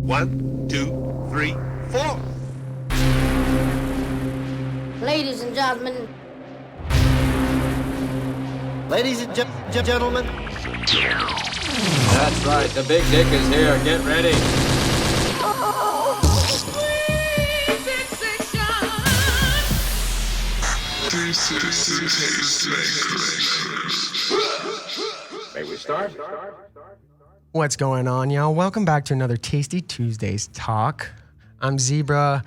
1, 2, 3, 4. Ladies and gentlemen. Ladies and gentlemen. That's right, the big dick is here. Get ready. May we start? What's going on, y'all? Welcome back to another Tasty Tuesdays Talk. I'm Zebra,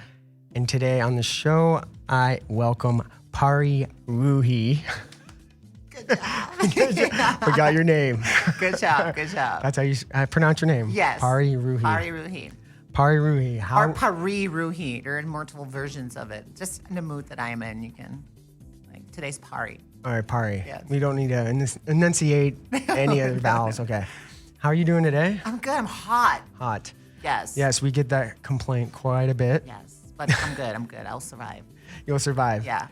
and today on the show, I welcome Pari Roehi. Good job. Forgot your name. Good job. Good job. That's how you pronounce your name? Yes. Pari Roehi. Pari Roehi. Pari Roehi. Or Pari Roehi. There are multiple versions of it. Just in the mood that I am in, you can, like, today's Pari. All right, Pari. Yes. We don't need to enunciate any other vowels. Okay. How are you doing today? I'm good. I'm hot. Hot. Yes. Yes, we get that complaint quite a bit. Yes. But I'm good. I'm good. I'll survive. You'll survive. Yeah.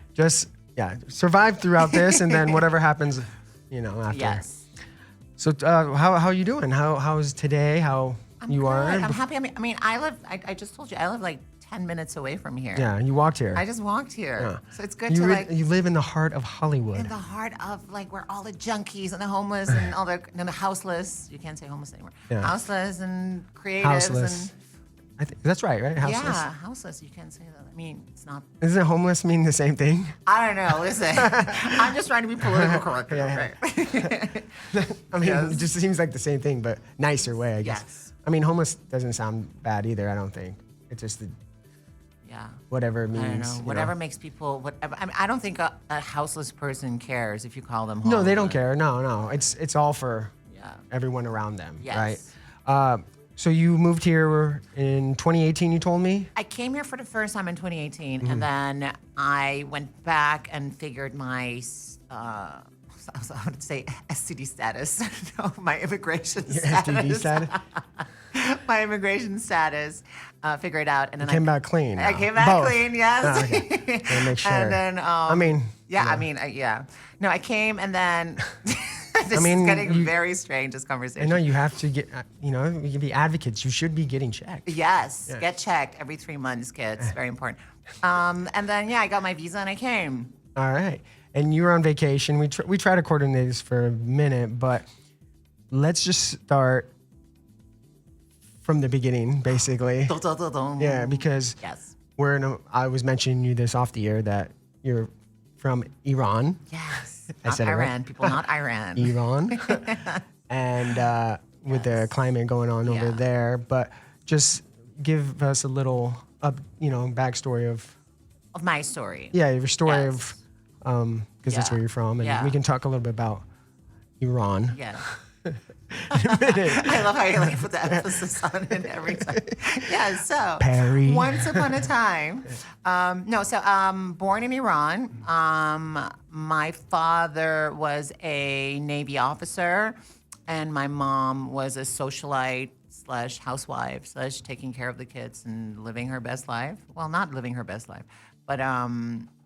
Survive throughout this, and then whatever happens, after. Yes. So how are you doing? How's today? How I'm you good. are? I'm happy. I just told you, I live like 10 minutes away from here. Yeah, you walked here. I just walked here. Yeah. So it's good to You live in the heart of Hollywood. in the heart of like where all the junkies and the homeless and all the houseless. You can't say homeless anymore. Yeah. Houseless and creatives Houseless. I think that's right? Houseless. Yeah, houseless. You can't say that. I mean, it's not. Isn't homeless mean the same thing? I don't know. Listen, I'm just trying to be political correct. Yeah. Okay? I mean, Yes. it just seems like the same thing, but nicer way, I guess. Yes. I mean, homeless doesn't sound bad either. I don't think it's just Yeah. whatever it I means. don't know. you Whatever know? makes people. Whatever. I mean, I don't think a houseless person cares if you call them homeless. No, they don't care. No. It's all for Yeah. everyone around them, Yes. right? So you moved here in 2018, you told me? I came here for the first time in 2018, and then I went back and figured my, I would say STD status, no, my immigration Your status. STD status? My immigration status, figure it out, and then Came back clean. I now. came back Both. clean, yes. Oh, okay. Gotta make sure. And then, I mean, yeah, you I know. mean, yeah. No, I came, and then this mean, is getting you- very strange. This I conversation. know you have to get, you can be advocates. You should be getting checked. Yes, Yeah. get checked every 3 months, kids. Very important. And then, I got my visa and I came. All right. And you were on vacation. We try to coordinate this for a minute, but let's just start from the beginning, basically. Yeah, because Yes. I was mentioning you this off the air that you're from Iran. Yes. I Not said it right. Iran. People, not Iran. Iran. And with the climate going on over Yeah. there. But just give us a little, backstory of, Of my story. your story Yes. of, because that's Yeah. where you're from. And Yeah. we can talk a little bit about Iran. Yeah. I love how you put the emphasis on it every time. Yeah, so Pari. once upon a time, born in Iran. My father was a Navy officer, and my mom was a socialite / housewife / taking care of the kids and living her best life. Well, not living her best life, but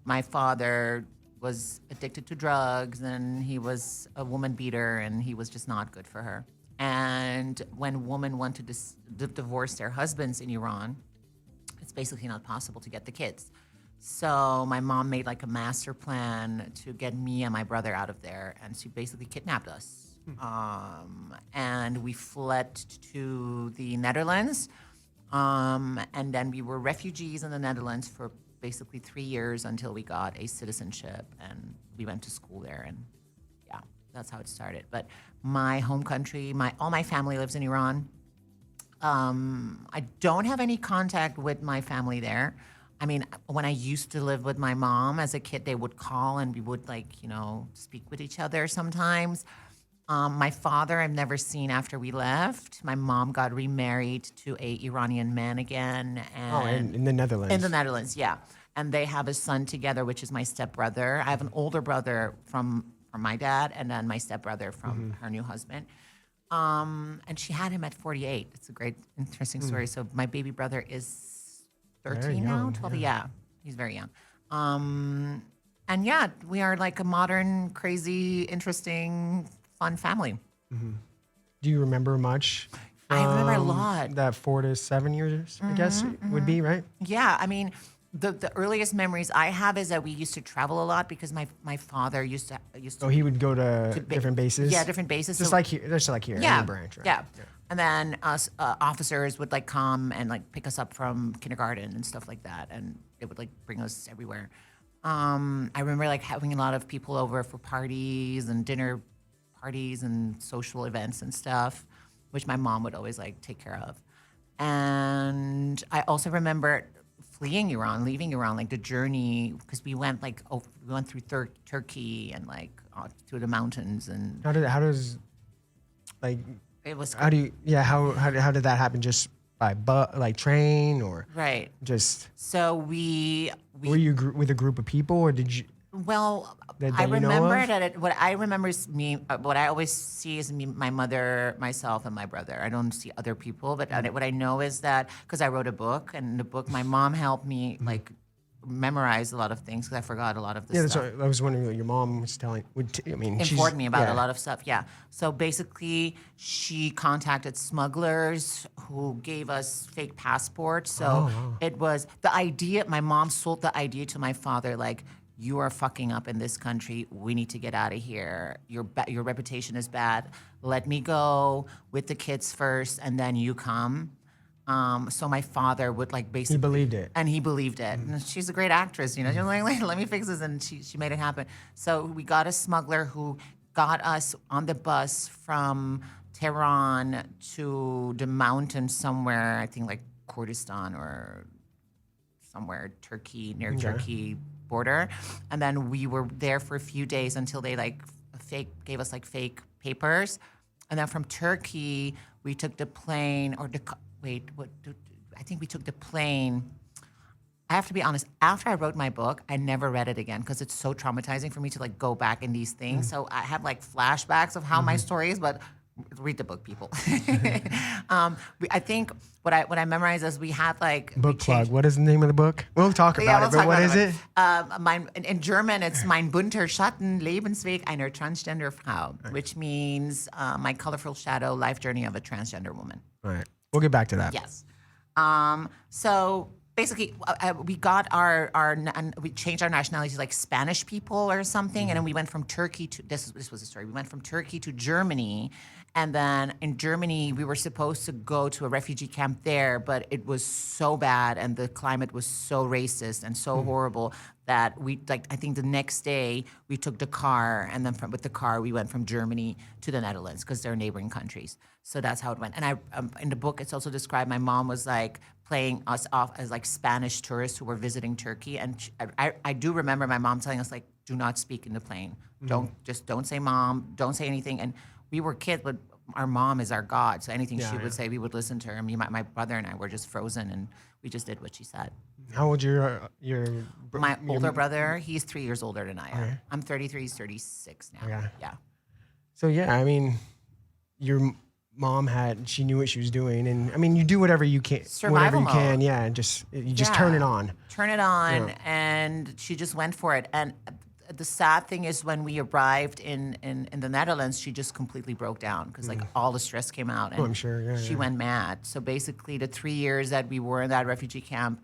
my father was addicted to drugs, and he was a woman beater, and he was just not good for her. And when women want to divorce their husbands in Iran, it's basically not possible to get the kids. So my mom made like a master plan to get me and my brother out of there, and she basically kidnapped us. And we fled to the Netherlands, and then we were refugees in the Netherlands for basically 3 years until we got a citizenship, and we went to school there, and yeah, that's how it started. But my home country, all my family lives in Iran. I don't have any contact with my family there. I mean, when I used to live with my mom as a kid, they would call and we would speak with each other sometimes. My father I've never seen after we left. My mom got remarried to a Iranian man again. And in the Netherlands. in the Netherlands, yeah. And they have a son together, which is my stepbrother. I have an older brother from my dad, and then my stepbrother from her new husband. And she had him at 48. It's a great, interesting story. So my baby brother is 13 Very now, young, 12. Yeah, he's very young. And yeah, we are like a modern, crazy, interesting, fun family. Do you remember much I remember a lot. That 4 to 7 years, I guess, would be, right? Yeah, I mean, the earliest memories I have is that we used to travel a lot because my father used to. Oh, he would go to different bases? Yeah, different bases. Just like here, Yeah, any branch, right? yeah. And then us officers would like come and like pick us up from kindergarten and stuff like that, and they would like bring us everywhere. I remember like having a lot of people over for parties and dinner parties and social events and stuff, which my mom would always like take care of. And I also remember leaving Iran, like the journey, because we went through Turkey and like through the mountains. And how does like it was how did that happen? Just by like train or right? Just so we were you with a group of people or did you? Well, that I you know remember of? that what I remember is me. What I always see is me, my mother, myself, and my brother. I don't see other people, but what I know is that because I wrote a book, and in the book, my mom helped me like memorize a lot of things because I forgot a lot of this Yeah, stuff. that's what I was wondering what your mom was telling. Informed me about a lot of stuff. Yeah. So basically, she contacted smugglers who gave us fake passports. So it was the idea. My mom sold the idea to my father, like, you are fucking up in this country. We need to get out of here. Your reputation is bad. Let me go with the kids first, and then you come. So my father would like basically. He believed it. And he believed it. And she's a great actress, you know. She's like, let me fix this, and she made it happen. So we got a smuggler who got us on the bus from Tehran to the mountains somewhere. I think like Kurdistan or somewhere near Turkey border, and then we were there for a few days until they gave us like fake papers, and then from Turkey we took the plane I think we took the plane. I have to be honest, after I wrote my book, I never read it again because it's so traumatizing for me to like go back in these things. So I have like flashbacks of how my story is, but read the book, people. I think what I memorized is we had like book plug. What is the name of the book? We'll talk about it. But what is it? In German, it's Mein bunter Schatten, Lebensweg einer transgender Frau, which means my colorful shadow, life journey of a transgender woman. All right, we'll get back to that. Yes. So basically, we got we changed our nationality to like Spanish people or something, and then we went from Turkey to this was the story. We went from Turkey to Germany, and then in Germany we were supposed to go to a refugee camp there, but it was so bad and the climate was so racist and so horrible that I think the next day we took the car, and then with the car we went from Germany to the Netherlands because they're neighboring countries. So that's how it went. And I in the book it's also described my mom was like playing us off as like Spanish tourists who were visiting Turkey, and I do remember my mom telling us like, do not speak in the plane. Don't say mom, don't say anything. And we were kids, but our mom is our God, so anything she would say, we would listen to her. My brother and I were just frozen, and we just did what she said. How old your older brother? He's 3 years older than I am. Okay. I'm 33. He's 36 now. Okay. Yeah. So yeah, I mean, your mom she knew what she was doing, and I mean, you do whatever you can, Survival mode. Yeah, and you just turn it on. And she just went for it. And the sad thing is, when we arrived in the Netherlands, she just completely broke down because like all the stress came out, and I'm sure. Yeah, she went mad. So basically, the 3 years that we were in that refugee camp,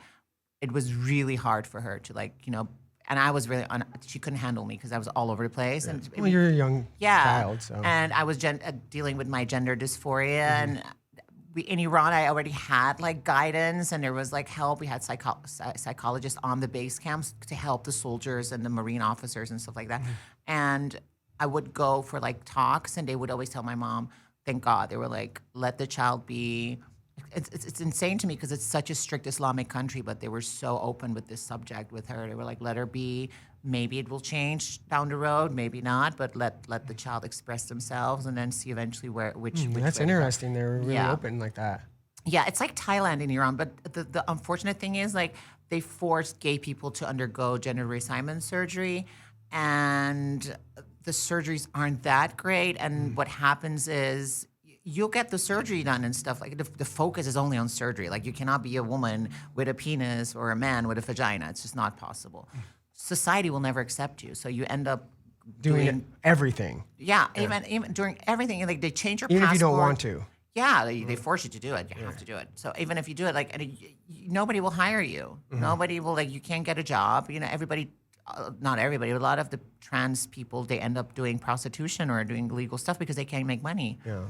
it was really hard for her to like, you know. And I was really, she couldn't handle me because I was all over the place. Yeah. And well, you're a young child, so. And I was dealing with my gender dysphoria, and in Iran, I already had like guidance, and there was like help. We had psychologists on the base camps to help the soldiers and the Marine officers and stuff like that. And I would go for like talks, and they would always tell my mom, thank God, they were like, let the child be. It's insane to me because it's such a strict Islamic country, but they were so open with this subject with her. They were like, let her be. Maybe it will change down the road, maybe not, but let the child express themselves and then see eventually which that's interesting. They're really open like that. Yeah, it's like Thailand in Iran, but the unfortunate thing is like they forced gay people to undergo gender reassignment surgery, and the surgeries aren't that great. And what happens is you'll get the surgery done and stuff. Like the focus is only on surgery. Like you cannot be a woman with a penis or a man with a vagina. It's just not possible. Society will never accept you. So you end up doing everything. Yeah, even doing everything. Like they change your even passport. if you don't want to. Yeah, they force you to do it. You have to do it. So even if you do it, like nobody will hire you. Nobody will you can't get a job. Everybody, not everybody, but a lot of the trans people, they end up doing prostitution or doing illegal stuff because they can't make money. Yeah.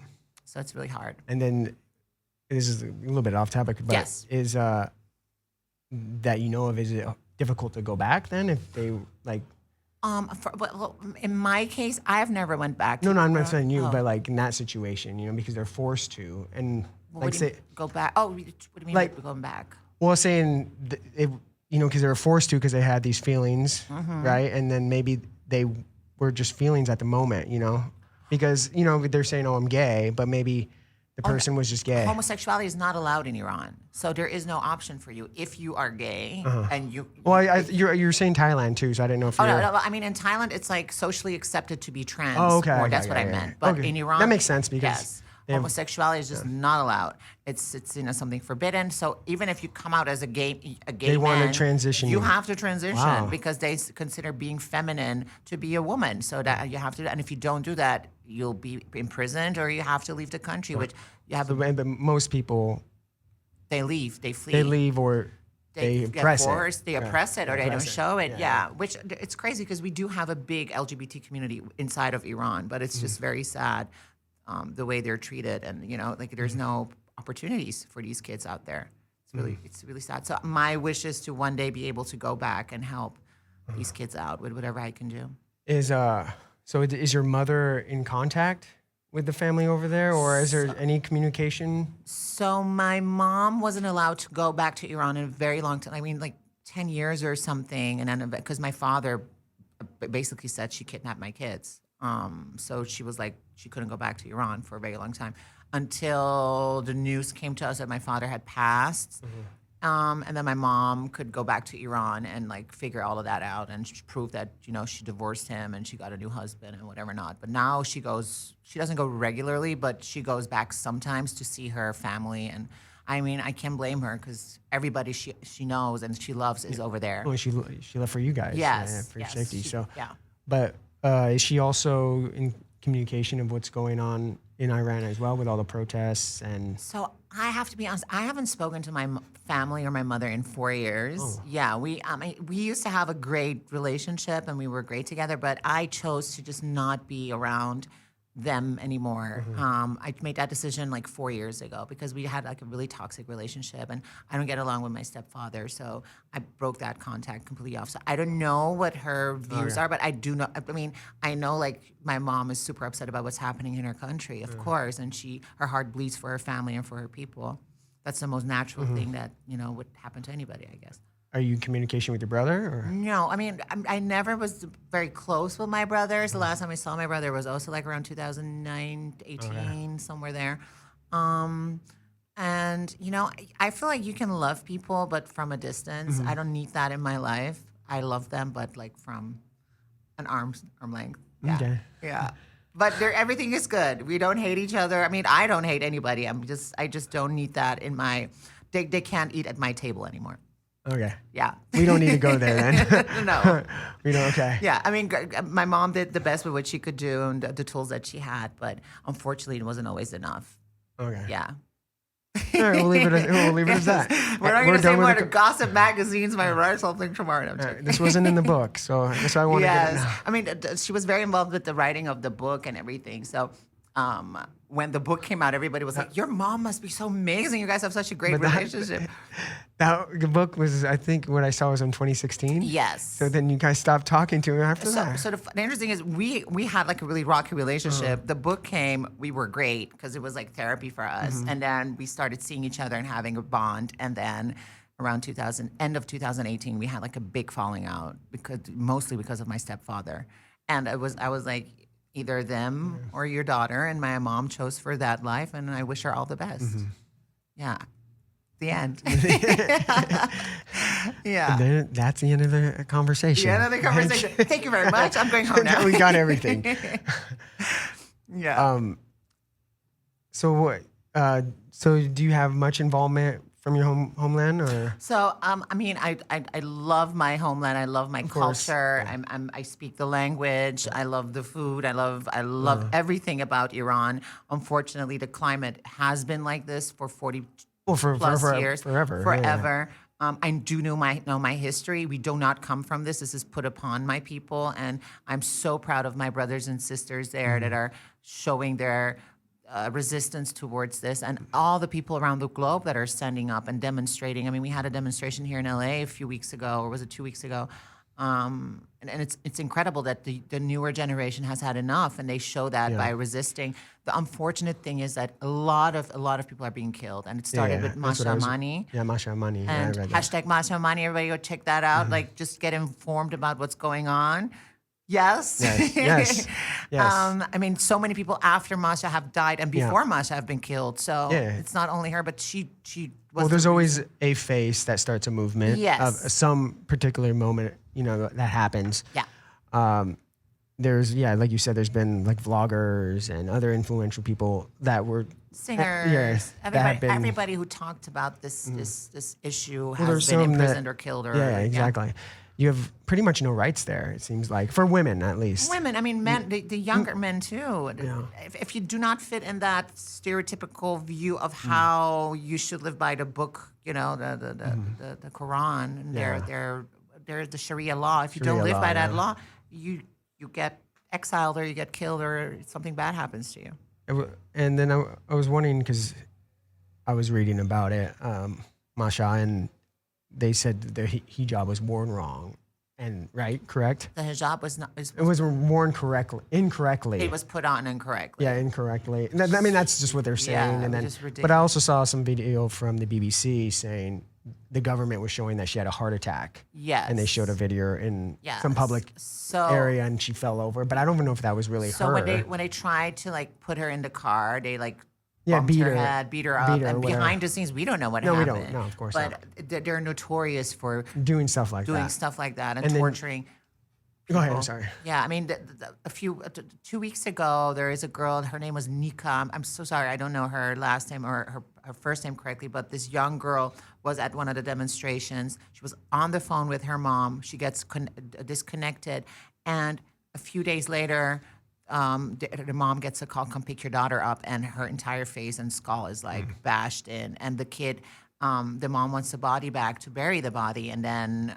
So it's really hard. And then this is a little bit off topic, but Yes. is that of, is it difficult to go back then if they like? Well, in my case, I've never went back. No, I'm not saying you, but like in that situation, because they're forced to, and What do you mean, go back? Oh, what do you mean like going back? well, saying because they were forced to because they had these feelings, Mm-hmm. right? And then maybe they were just feelings at the moment, because they're saying, "Oh, I'm gay," but maybe the person was just gay. Homosexuality is not allowed in Iran, so there is no option for you if you are gay and you. Well, you're saying Thailand too, so I didn't know if Oh you're. no, I mean in Thailand it's like socially accepted to be trans. Oh, okay. More. Okay, That's what I yeah. meant. But Okay. in Iran, That makes sense because yes, homosexuality is just not allowed. It's something forbidden. So even if you come out as a gay They want to man, transition you you. have to transition Wow. because they consider being feminine to be a woman. So that you have to, and if you don't do that, you'll be imprisoned or you have to leave the country. Which you have. But most people They leave. They flee. they leave or they get oppress forced, it. They oppress it or they don't Oppress it. show it. Yeah. Yeah. Which it's crazy because we do have a big LGBT community inside of Iran, but it's just very sad the way they're treated, and there's no opportunities for these kids out there. It's really sad. So my wish is to one day be able to go back and help these kids out with whatever I can do. Is your mother in contact with the family over there, or is there any communication? So my mom wasn't allowed to go back to Iran in a very long time. I mean, like 10 years or something. And then because my father basically said she kidnapped my kids. So she was like, she couldn't go back to Iran for a very long time until the news came to us that my father had passed. And then my mom could go back to Iran and like figure all of that out and prove that, she divorced him and she got a new husband and whatever not. But now she doesn't go regularly, but she goes back sometimes to see her family. And I mean, I can't blame her because everybody she knows and she loves is over there. Well, she left for you guys. Yes. For your yes, safety. yeah. But is she also in communication of what's going on in Iran as well with all the protests and? So I have to be honest. I haven't spoken to my family or my mother in 4 years. Oh. Yeah, we used to have a great relationship and we were great together. But I chose to just not be around them anymore. I made that decision like 4 years ago because we had like a really toxic relationship and I don't get along with my stepfather. So I broke that contact completely off. So I don't know what her views are, but I do know, I know like my mom is super upset about what's happening in her country, of course. And her heart bleeds for her family and for her people. That's the most natural thing that, would happen to anybody, I guess. Are you in communication with your brother? Or? No, I never was very close with my brothers. The last time I saw my brother was also like around 2009, 18, somewhere there. And, I feel like you can love people, but from a distance. I don't need that in my life. I love them, but like from an arm length. Yeah. Okay. Yeah. But everything is good. We don't hate each other. I don't hate anybody. I just don't need that in they can't eat at my table anymore. Okay. Yeah. We don't need to go there then. No. We don't. Okay. Yeah. My mom did the best with what she could do and the tools that she had, but unfortunately, it wasn't always enough. Okay. Yeah. All right, we'll leave it as that. We're not going to say more to gossip magazines might write something tomorrow. No, I'm joking. This wasn't in the book, so that's why I want to get it now. She was very involved with the writing of the book and everything. So when the book came out, everybody was like, your mom must be so amazing. You guys have such a great relationship. The book was, I think, what I saw was in 2016. Yes. So then you guys stopped talking to him after that. So the interesting is we had like a really rocky relationship. The book came, we were great because it was like therapy for us. And then we started seeing each other and having a bond. And then around end of 2018, we had like a big falling out mostly because of my stepfather. And I was like, either them or your daughter, and my mom chose for that life, and I wish her all the best. Yeah. The end. Yeah. And then that's the end of the conversation. The end of the conversation. Thank you very much. I'm going home now. We got everything. Yeah. So do you have much involvement from your homeland, or? So, I mean, I love my homeland. I love my course, culture. I speak the language. I love the food. I love everything about Iran. Unfortunately, the climate has been like this for 40 plus years. Forever. Forever. I do know my history. We do not come from this. This is put upon my people, and I'm so proud of my brothers and sisters there that are showing their resistance towards this, and all the people around the globe that are standing up and demonstrating. I mean, we had a demonstration here in LA a few weeks ago, or was it 2 weeks ago? And it's incredible that the newer generation has had enough, and they show that by resisting. The unfortunate thing is that a lot of people are being killed, and it started with Masha Amani. Yeah, Masha Amani. And I read that. hashtag Masha Amani. Everybody go check that out. Like, just get informed about what's going on. Yes. Yes. I mean, so many people after Masha have died, and before Masha have been killed. So it's not only her, but she was. Well, there's always a face that starts a movement. Yes. Of some particular moment, that happens. Yeah. There's like you said, there's been like vloggers and other influential people that were singers. Everybody who talked about this issue has been imprisoned or killed. Exactly. You have pretty much no rights there, it seems like, for women at least. Women, I mean, men, the younger men too. Yeah. If you do not fit in that stereotypical view of how you should live by the book, the Quran, and there's the Sharia law. If you don't live by that law, you get exiled, or you get killed, or something bad happens to you. And then I was wondering, because I was reading about it, Masha, and they said the hijab was worn wrong, correct? The hijab was not. It was worn incorrectly. It was put on incorrectly. Yeah, incorrectly. I mean, that's just what they're saying. Yeah, and then, just ridiculous. but I also saw some video from the BBC saying the government was showing that she had a heart attack. Yes. And they showed a video in some public area, and she fell over. But I don't even know if that was really her. So when they tried to put her in the car, they beat her head, beat her up, and behind the scenes, we don't know what happened. No, we don't. No, of course not. But they're notorious for doing stuff like that and torturing. Go ahead. I'm sorry. Yeah, I mean, 2 weeks ago, there is a girl. Her name was Nika. I'm so sorry, I don't know her last name or her first name correctly. But this young girl was at one of the demonstrations. She was on the phone with her mom. She gets disconnected, and a few days later, the mom gets a call, come pick your daughter up, and her entire face and skull is bashed in. And the kid, the mom wants the body back to bury the body, and then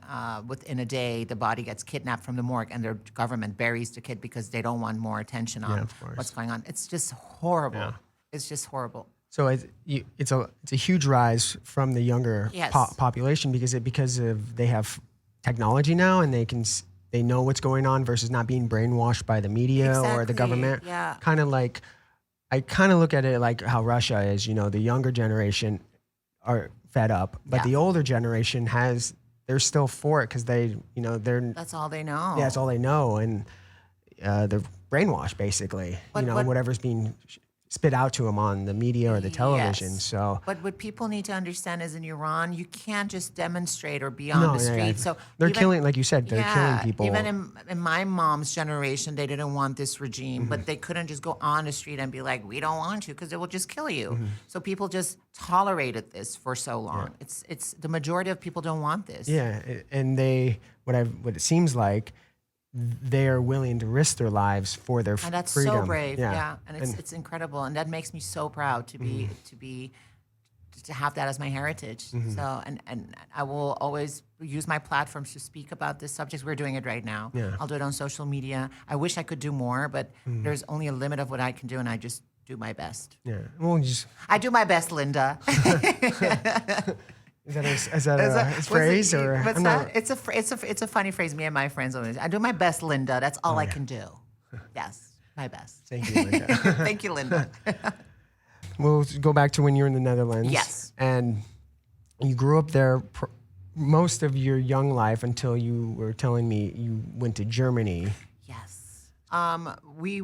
within a day, the body gets kidnapped from the morgue, and the government buries the kid because they don't want more attention on what's going on. It's just horrible. Yeah. It's just horrible. So it's a huge rise from the younger population because they have technology now, and they know what's going on versus not being brainwashed by the media or the government. Yeah. Kind of like, I kind of look at it like how Russia is. The younger generation are fed up, but the older generation they're still for it because they're. That's all they know. Yeah, that's all they know, and they're brainwashed basically. Whatever's being spit out to them on the media or the television. Yes. So, but what people need to understand is in Iran, you can't just demonstrate or be on the street. So they're killing, like you said, they're killing people. Even in my mom's generation, they didn't want this regime, but they couldn't just go on the street and be like, we don't want you, because it will just kill you. So people just tolerated this for so long. Yeah. It's the majority of people don't want this. Yeah, and what it seems like, they are willing to risk their lives for their freedom. And that's so brave, and it's incredible, and that makes me so proud to have that as my heritage. So, and I will always use my platforms to speak about this subject. We're doing it right now. Yeah. I'll do it on social media. I wish I could do more, but there's only a limit of what I can do, and I just do my best. Yeah, well, I do my best, Linda. Is that a phrase or what's that? It's a funny phrase. Me and my friends always. I do my best, Linda. That's all I can do. Yes, my best. Thank you, Linda. Thank you, Linda. We'll go back to when you were in the Netherlands. Yes. And you grew up there most of your young life until you were telling me you went to Germany. Yes. We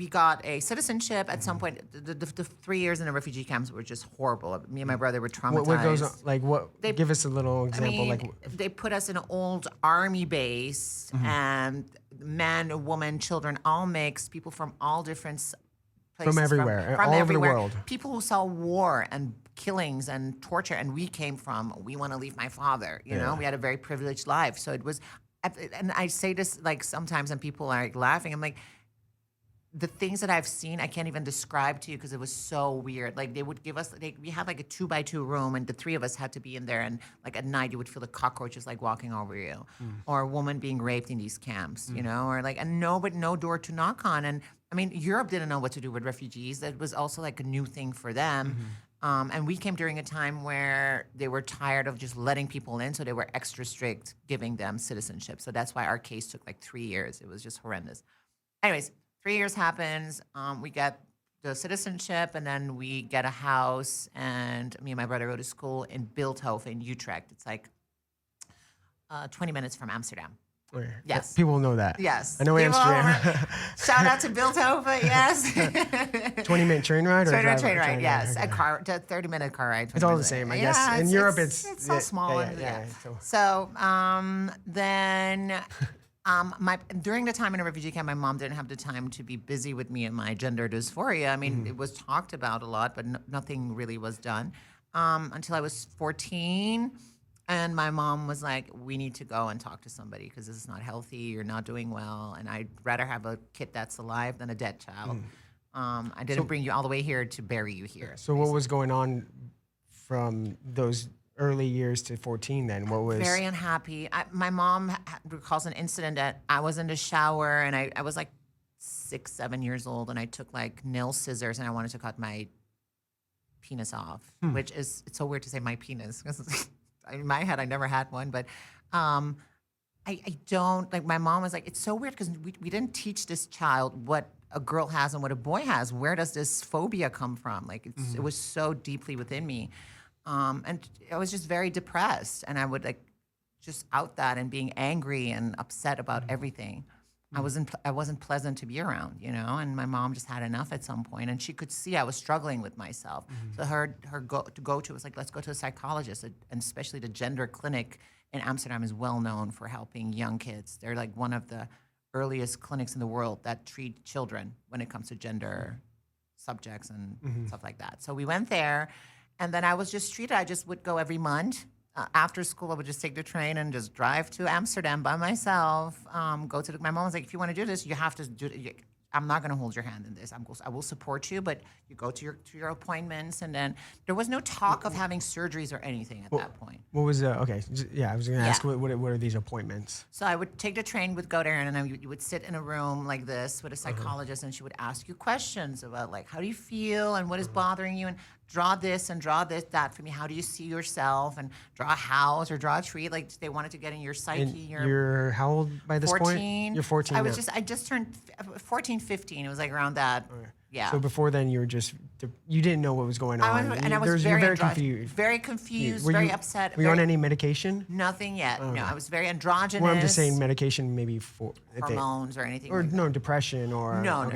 got a citizenship at some point. The 3 years in the refugee camps were just horrible. Me and my brother were traumatized. What goes on? Give us a little example. They put us in an old army base, and men, women, children, all mixed, people from all different places everywhere, from all over the everywhere. world. People who saw war and killings and torture, and we came from, we want to leave my father. You know, we had a very privileged life. So it was, and I say this like sometimes, and people are like laughing. I'm like, the things that I've seen, I can't even describe to you because it was so weird. Like they would give us, we had like a 2x2 room, and the three of us had to be in there. And like at night, you would feel the cockroaches like walking over you, or a woman being raped in these camps, you know, or like, and no door to knock on. And I mean, Europe didn't know what to do with refugees. That was also like a new thing for them. And we came during a time where they were tired of just letting people in, so they were extra strict giving them citizenship. So that's why our case took like 3 years. It was just horrendous. Anyways. 3 years happens, we get the citizenship, and then we get a house, and me and my brother go to school in Beeldhoven in Utrecht. It's like 20 minutes from Amsterdam. Okay. Yes. People know that. Yes. I know People Amsterdam. Shout out to Beeldhoven, yes. 20-minute train ride? Or Train ride, yes. Okay. A 30-minute car ride. It's all the same, I guess. Yeah, In Europe, it's so small. So then... during the time in a refugee camp, my mom didn't have the time to be busy with me and my gender dysphoria. I mean, it was talked about a lot, but nothing really was done until I was 14. And my mom was like, we need to go and talk to somebody because this is not healthy. You're not doing well. And I'd rather have a kid that's alive than a dead child. I didn't bring you all the way here to bury you here. So what was going on from those early years to 14 then? What was... Very unhappy. My mom recalls an incident that I was in the shower, and I was like 6, 7 years old, and I took like nail scissors and I wanted to cut my penis off, which is, it's so weird to say my penis because in my head I never had one, but I don't, like my mom was like, it's so weird because we didn't teach this child what a girl has and what a boy has. Where does this phobia come from? Like it was so deeply within me. And I was just very depressed, and I would like just out that and being angry and upset about everything. I wasn't pleasant to be around, you know. And my mom just had enough at some point, and she could see I was struggling with myself. So her go to was like, let's go to a psychologist, and especially the gender clinic in Amsterdam is well known for helping young kids. They're like one of the earliest clinics in the world that treat children when it comes to gender subjects and stuff like that. So we went there. And then I was just treated. I just would go every month. After school, I would just take the train and just drive to Amsterdam by myself. My mom was like, if you want to do this, you have to do it. I'm not going to hold your hand in this. I will support you, but you go to your appointments. And then there was no talk of having surgeries or anything at that point. What was okay? Yeah, I was going to ask what are these appointments? So I would take the train, would go there, and then you would sit in a room like this with a psychologist, and she would ask you questions about like how do you feel and what is bothering you, and draw this and draw that for me. How do you see yourself? And draw a house or draw a tree. Like they wanted to get in your psyche. And you're how old by this 14. point? You're 14. I just turned 14, 15. It was like around that. Okay. Yeah. So before then, you didn't know what was going on. I was very confused. Very confused, very upset. Were you on any medication? Nothing yet. No, I was very androgynous. Well, I'm just saying medication maybe for hormones or anything. Or like no, depression or... No.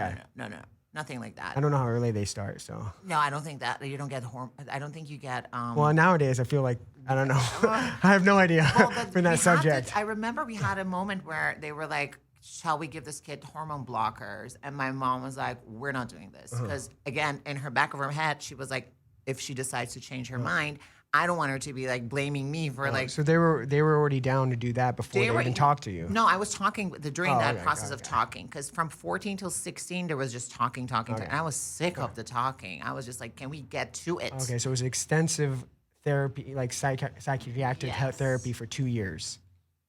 Nothing like that. I don't know how early they start, so... No, I don't think that. You don't get I don't think you get... Well, nowadays, I feel like... I don't know. I have no idea for that subject. I remember we had a moment where they were like, shall we give this kid hormone blockers? And my mom was like, we're not doing this. Because, again, in her back of her head, she was like, if she decides to change her mind... I don't want her to be like blaming me for like. So they were already down to do that before they even talked to you. No, I was talking during that process of talking, because from 14 till 16 there was just talking, and I was sick of the talking. I was just like, can we get to it? Okay, so it was extensive therapy, like psychiatric therapy for 2 years,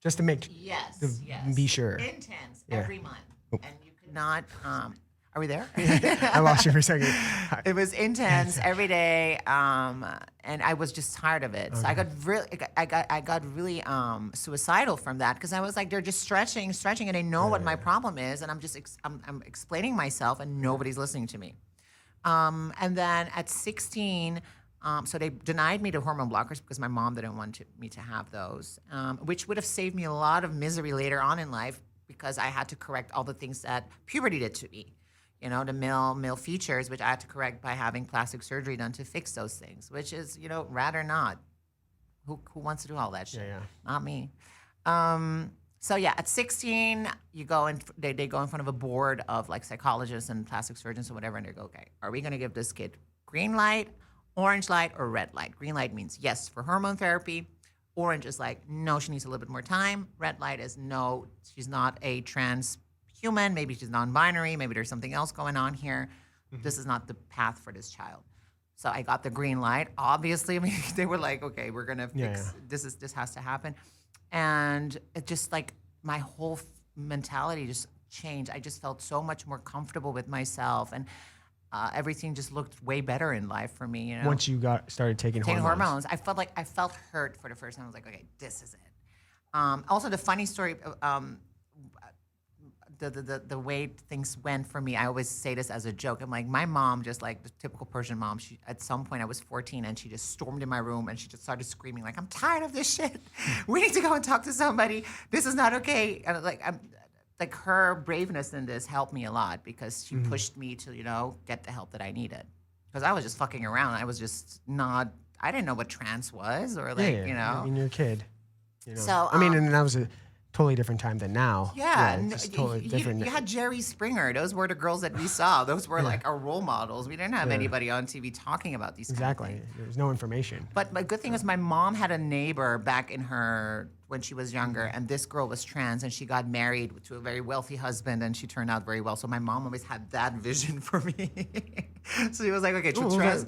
just to make be sure. Intense every month, and you could not. Are we there? I lost you for a second. It was intense every day, and I was just tired of it. So I got really suicidal from that, because I was like, they're just stretching, and they know what my problem is, and I'm explaining myself, and nobody's listening to me. And then at 16, so they denied me the hormone blockers because my mom didn't want me to have those, which would have saved me a lot of misery later on in life, because I had to correct all the things that puberty did to me. You know, the male features, which I had to correct by having plastic surgery done to fix those things, which is, you know, rather not. Who wants to do all that shit? Yeah. Not me. So yeah, at 16, you go and they go in front of a board of like psychologists and plastic surgeons or whatever, and they go, okay, are we going to give this kid green light, orange light, or red light? Green light means yes for hormone therapy. Orange is like, no, she needs a little bit more time. Red light is no, she's not a trans human. Maybe she's non-binary. Maybe there's something else going on here. This is not the path for this child. So I got the green light. Obviously, I mean, they were like, okay, we're gonna fix this has to happen. And it just like my whole mentality just changed. I just felt so much more comfortable with myself, and everything just looked way better in life for me. You know, Once you started taking hormones, I felt hurt for the first time. I was like, okay, this is it. Also, the funny story. The way things went for me, I always say this as a joke. I'm like, my mom, just like the typical Persian mom, she at some point I was 14 and she just stormed in my room and she just started screaming like, I'm tired of this shit. We need to go and talk to somebody. This is not okay. And like her braveness in this helped me a lot because she pushed me to, get the help that I needed. Because I was just fucking around. I was just not, I didn't know what trans was or like, I mean, you're a kid. So, I mean, and that was a totally different time than now. Yeah, it's totally different. You had Jerry Springer. Those were the girls that we saw. Those were like our role models. We didn't have anybody on TV talking about these Exactly. kind of things. There's no information. But my good thing was my mom had a neighbor back when she was younger, and this girl was trans, and she got married to a very wealthy husband, and she turned out very well. So my mom always had that vision for me. So she was like, okay, trans.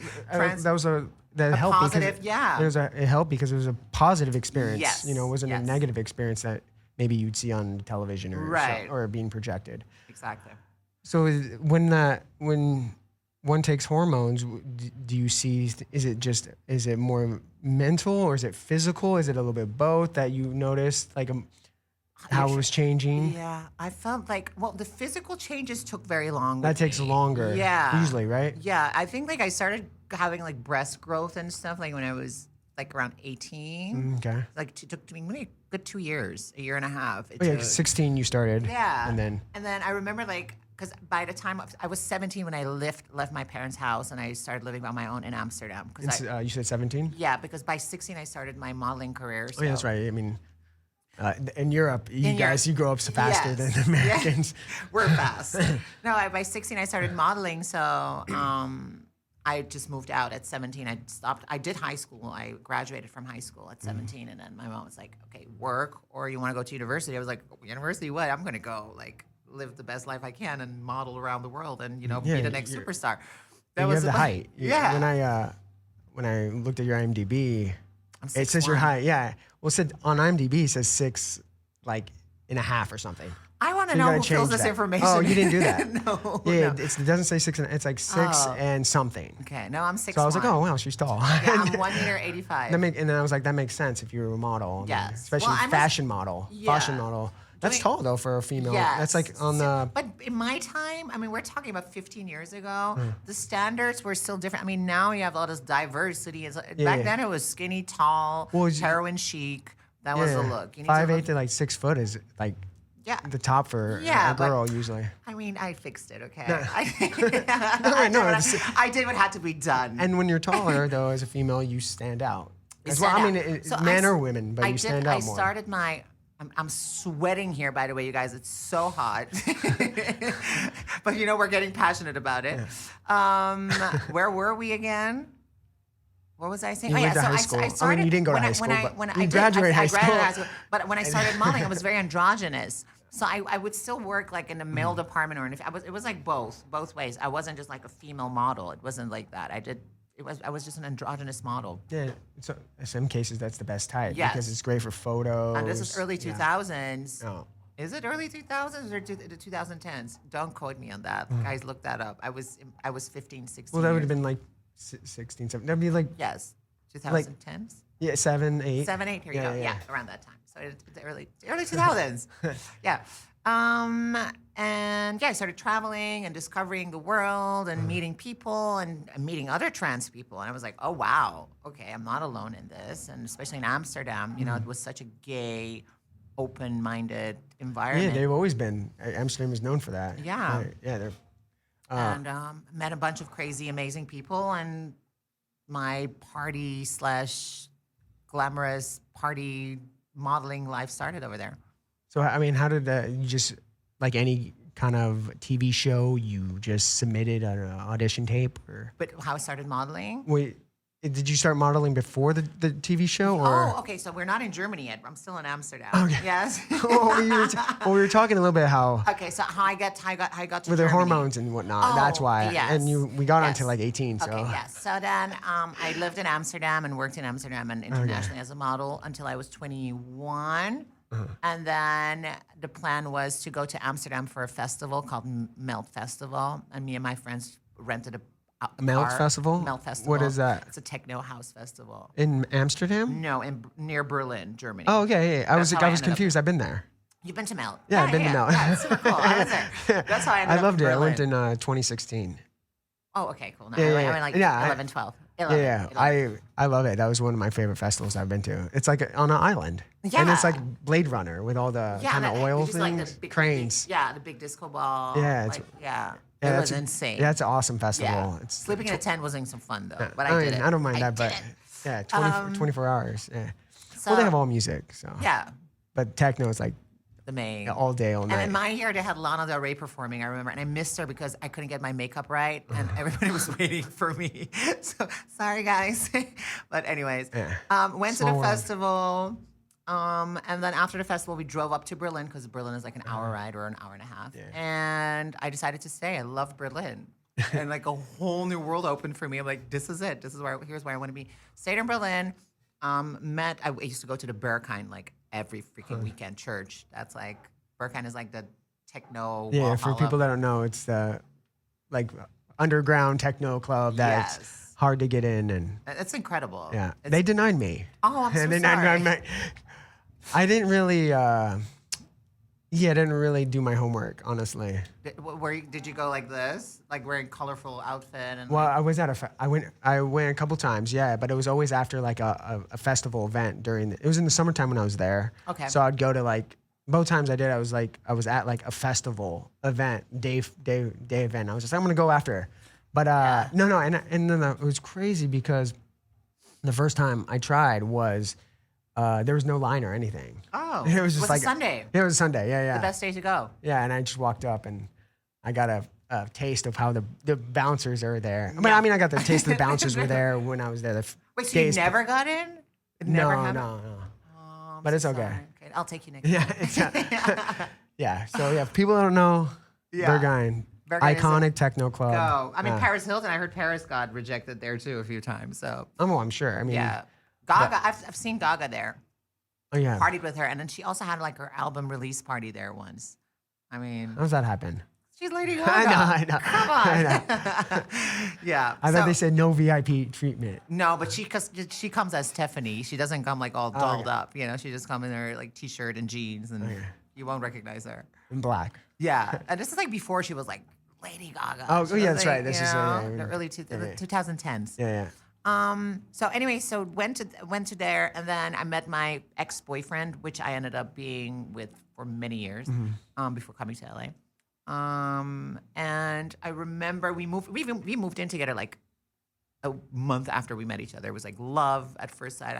That was that helped positive, it helped because it was a positive experience. Yes. It wasn't a negative experience that maybe you'd see on television or being projected. Exactly. So when one takes hormones, do you see, is it more mental or is it physical? Is it a little bit both that you noticed like how it was changing? Yeah, I felt like, the physical changes took very long. That takes longer. Yeah. Usually, right? Yeah, I think like I started having like breast growth and stuff like when I was like around 18. Okay. Like it took me maybe a good 2 years, a year and a half. 16 you started. Yeah. And then I remember like, because by the time I was 17 when I left my parents' house and I started living on my own in Amsterdam. you said 17? Yeah, because by 16 I started my modeling career. So. Oh, yeah, that's right. I mean, in Europe, you grow up faster than Americans. Yeah. We're fast. No, by 16 I started modeling, so I just moved out at 17. I stopped. I did high school. I graduated from high school at 17, and then my mom was like, "Okay, work or you want to go to university?" I was like, "University? What? I'm going to go like live the best life I can and model around the world and be the next superstar." That was the height. Yeah. When I looked at your IMDb, it says 6'1". your height. Yeah. Well, it said on IMDb it says 6 like and a half or something. I want to know who fills this information. Oh, you didn't do that. No. Yeah, no. it doesn't say 6. It's like 6 and something. Okay, no, I'm 6'1". So I was like, oh wow, she's tall. Yeah, I'm 1.85 and then I was like, that makes sense if you're a model. Yes. Especially fashion model. Yeah. Fashion model. That's tall though for a female. Yes. That's like on the. But in my time, I mean, we're talking about 15 years ago. The standards were still different. I mean, now you have all this diversity. Back then, it was skinny, tall, heroin chic. That was the look. 5'8" to like 6 foot is like. Yeah. The top for a girl usually. I mean, I fixed it, okay? No. I did what had to be done. And when you're taller, though, as a female, you stand out. So men or women, but you stand out more. I started I'm sweating here, by the way, you guys. It's so hot. But we're getting passionate about it. Yeah. Where were we again? What was I saying? You went to high school. I mean, you didn't go to high school, but you graduated high school. But when I started modeling, I was very androgynous. So I would still work like in the male department it was like both ways. I wasn't just like a female model. It wasn't like that. I was just an androgynous model. Yeah. So in some cases, that's the best type yes. because it's great for photos. And this is early 2000s. Oh. Is it early 2000s or the 2010s? Don't quote me on that. Guys, look that up. I was 15, 16. Well, that would have been like 16, 17. That'd be like. Yes. 2010s? Yeah, 7, 8. 7, 8. Here you go. Yeah, around that time. So the early 2000s. Yeah. And I started traveling and discovering the world and meeting people and meeting other trans people. And I was like, oh, wow. Okay, I'm not alone in this. And especially in Amsterdam, it was such a gay, open-minded environment. Yeah, they've always been. Amsterdam is known for that. Yeah. Yeah, they're. And met a bunch of crazy, amazing people. And my party / glamorous party modeling life started over there. So, I mean, how did you just, like any kind of TV show, you just submitted an audition tape? Or But how I started modeling? wait, did you start modeling before the TV show? Or? Oh, okay. So we're not in Germany yet. I'm still in Amsterdam. Okay. Yes. we were talking a little bit how Okay. So how I got to with their Germany. hormones and whatnot. That's Oh, why. yes. And we got Yes. onto like 18. So Okay, yes. So then I lived in Amsterdam and worked in Amsterdam and internationally as a model until I was 21. And then the plan was to go to Amsterdam for a festival called Melt Festival. And me and my friends rented a Melt car. Festival? Melt Festival. What is that? It's a techno house festival. in Amsterdam? No, near Berlin, Germany. Oh, okay. Yeah. I was That's how I ended up confused. I've been there. You've been to Melt? Yeah, I've been to Melt. Yeah, it's super cool. I was there. That's how I ended I up loved in it. I Berlin. went in 2016. Oh, okay, cool. No, Yeah, I yeah, went like yeah, 11, 12. 11, Yeah, 11. I love it. That was one of my favorite festivals I've been to. It's like on an island. Yeah. And it's like Blade Runner with all the kind of and oil we used, like, things, the big- cranes. Yeah, the big disco ball. Yeah, it's- Like, yeah. Yeah, It was that's insane. Yeah, it's an awesome festival. Yeah. It's Sleeping in a tent wasn't some fun though, but I I mean, did it. I don't mind that, did but it. yeah, 24 hours. Yeah. So, Well, they have all music, so. yeah, But techno is like the main. all day, all And night. in my year, they had Lana Del Rey performing. I remember, and I missed her because I couldn't get my makeup right, and everybody was waiting for me. So sorry, guys. But anyways, went to Small the world. festival, and then after the festival, we drove up to Berlin because Berlin is like an hour ride or an hour and a half. Yeah. And I decided to stay. I love Berlin. And like a whole new world opened for me. I'm like, this is it. Here's where I want to be. Stayed in Berlin. I used to go to the Berghain like every freaking weekend church. That's like Berghain is like the techno. Yeah, for Walhalla. people that don't know, it's the like underground techno club that's Yes. hard to get in, and It's incredible. yeah, It's- they denied me. Oh, I'm so And then sorry. I didn't really, I didn't really do my homework, honestly. Did you go like this, like wearing colorful outfit and? Well, like, I was at I went a couple times, yeah, but it was always after like a festival event it was in the summertime when I was there. Okay. So I'd go to like, both times I did, I was at like a festival event, day event. I was just like, I'm gonna go after. But no, and then it was crazy because the first time I tried was, there was no line or anything. oh, It was just was like a Sunday. It was a Sunday, yeah. The best day to go. Yeah, and I just walked up and I got a taste of how the bouncers are there. Yeah. I mean, I got the taste of the bouncers were there when I was there. Wait, so you never got in? It never No, happened? no. Oh, I'm But so it's okay. sorry. Okay, I'll take you next Yeah, time. yeah. So yeah, people that don't know, Yeah. Berghain, Berghain is iconic techno club. Go. I mean, Yeah. Paris Hilton. I heard Paris got rejected there too a few times. So Oh, I'm sure. I mean, yeah, Gaga. I've seen Gaga there. Oh yeah. Partied with her, and then she also had like her album release party there once. I mean, How does that happen? she's Lady Gaga. I know. Come on. I know. Yeah. I thought they said no VIP treatment. no, but she comes as Stephanie. She doesn't come like all dolled okay. up. You know, she just comes in her like t-shirt and jeans, and you won't recognize her. In black. Yeah, and this is like before she was like Lady Gaga. Oh, She yeah, was, that's like, right. This you is, know, yeah. the early 2010s. Yeah. So anyway, so went to there, and then I met my ex-boyfriend, which I ended up being with for many years before coming to LA. And I remember we moved in together like a month after we met each other. It was like love at first sight.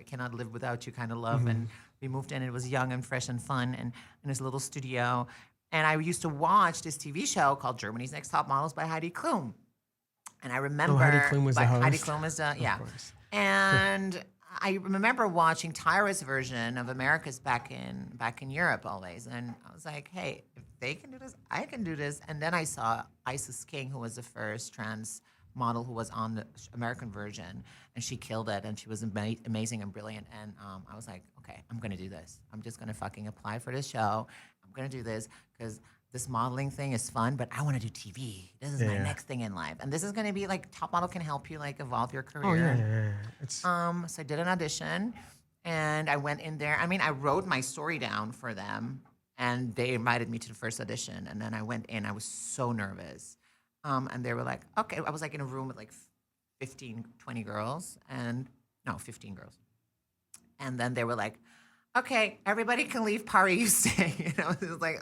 Cannot live without you kind of love. And we moved in. It was young and fresh and fun, and in this little studio. And I used to watch this TV show called Germany's Next Top Models by Heidi Klum. And I remember Heidi Klum was the Heidi host? Klum is the yeah. course. And I remember watching Tyra's version of America's back in Europe always, and I was like, hey, if they can do this, I can do this. And then I saw Isis King, who was the first trans model who was on the American version, and she killed it, and she was amazing and brilliant. And I was like, okay, I'm gonna do this. I'm just gonna fucking apply for this show. I'm gonna do this because this modeling thing is fun, but I want to do TV. This is my next thing in life, and this is gonna be like Top Model can help you like evolve your career. Oh yeah. It's So I did an audition, and I went in there. I mean, I wrote my story down for them, and they invited me to the first audition. And then I went in. I was so nervous. And they were like, okay. I was like in a room with like 15, 20 girls, 15 girls. And then they were like, okay, everybody can leave. Pari, you stay. You know, it was like,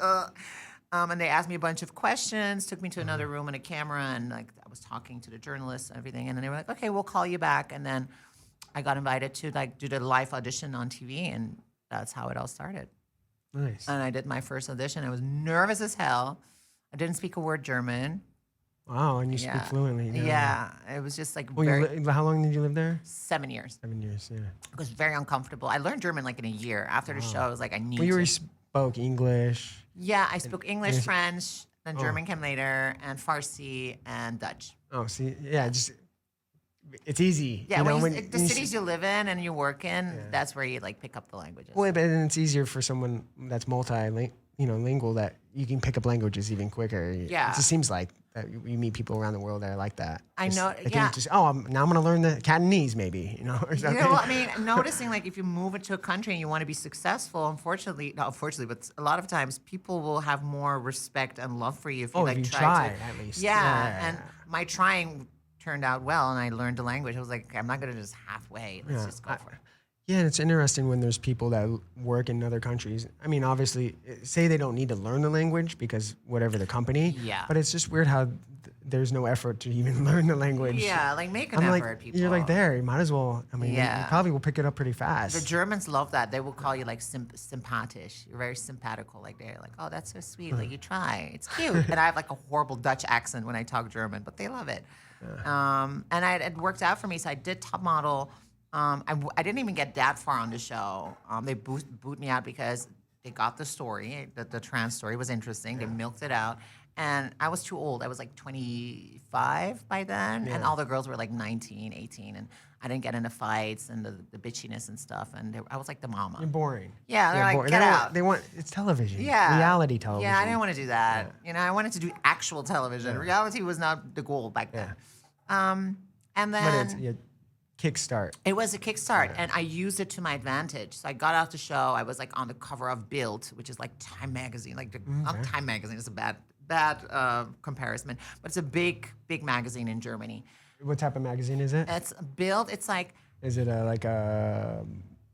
and they asked me a bunch of questions, took me to another room and a camera, and like I was talking to the journalists and everything. And then they were like, okay, we'll call you back. And then I got invited to like do the live audition on TV, and that's how it all started. Nice. And I did my first audition. I was nervous as hell. I didn't speak a word German. Wow, and you speak fluently now. Yeah, it was just like How long did you live there? 7 years. 7 years, yeah. It was very uncomfortable. I learned German like in a year. After the show, I was like, I need Well, you to. already spoke English. Yeah, I spoke English, French, then German came later, and Farsi and Dutch. Oh, see, yeah, just it's easy. Yeah, you know, the cities you live in and you work in, that's where you like pick up the languages. Well, but then it's easier for someone that's lingual that you can pick up languages even quicker. Yeah. It just seems like that you meet people around the world that are like that. I know, They yeah. think just, now I'm going to learn the Cantonese maybe, or something. Well, I mean, noticing like if you move into a country and you want to be successful, not unfortunately, but a lot of times people will have more respect and love for you if you if you try to. at least. Yeah, and my trying turned out well, and I learned the language. I was like, I'm not gonna just halfway. Let's just go for it. Yeah, and it's interesting when there's people that work in other countries. I mean, obviously, say they don't need to learn the language because whatever the company. Yeah. But it's just weird how there's no effort to even learn the language. Yeah, like make an I'm effort, like, people. you're like there. You might as well. I mean, Yeah. you probably will pick it up pretty fast. The Germans love that. They will call you like sympathisch. You're very simpatical. Like they're like, oh, that's so sweet. Like you try. It's cute. And I have like a horrible Dutch accent when I talk German, but they love it. And it worked out for me. So I did top model. I didn't even get that far on the show. They boot me out because they got the story. The trans story was interesting. They milked it out. And I was too old. I was like 25 by then. And all the girls were like 19, 18. And I didn't get into fights and the bitchiness and stuff. And I was like the mama. You're boring. Yeah, they're like, boring. get out. It's television. Yeah. Reality television. Yeah, I didn't want to do that. I wanted to do actual television. Reality was not the goal back then. And But then it's kickstart. it was a kickstart, and I used it to my advantage. So I got off the show. I was like on the cover of Bild, which is like Time magazine. Not Time magazine. It's a bad comparison, but it's a big magazine in Germany. What type of magazine is it? It's Bild. It's like Is it a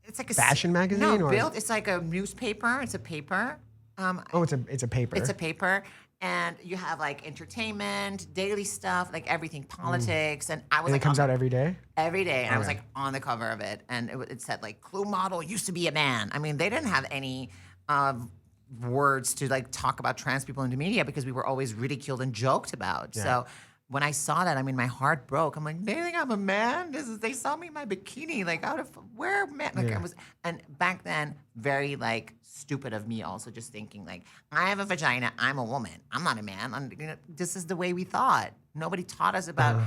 it's like a fashion magazine? No, or? Bild. It's like a newspaper. It's a paper. Oh, it's a paper. It's a paper, and you have like entertainment, daily stuff, like everything, politics, and I was And like it comes out every day? every day, and I was like on the cover of it, and it said like "Clue model used to be a man." I mean, they didn't have any words to like talk about trans people in the media because we were always ridiculed and joked about. Yeah. So when I saw that, I mean, my heart broke. I'm like, they think I'm a man. They saw me in my bikini, like out of where man? Like I was, and back then, very like stupid of me also just thinking like I have a vagina, I'm a woman, I'm not a man. This is the way we thought. Nobody taught us about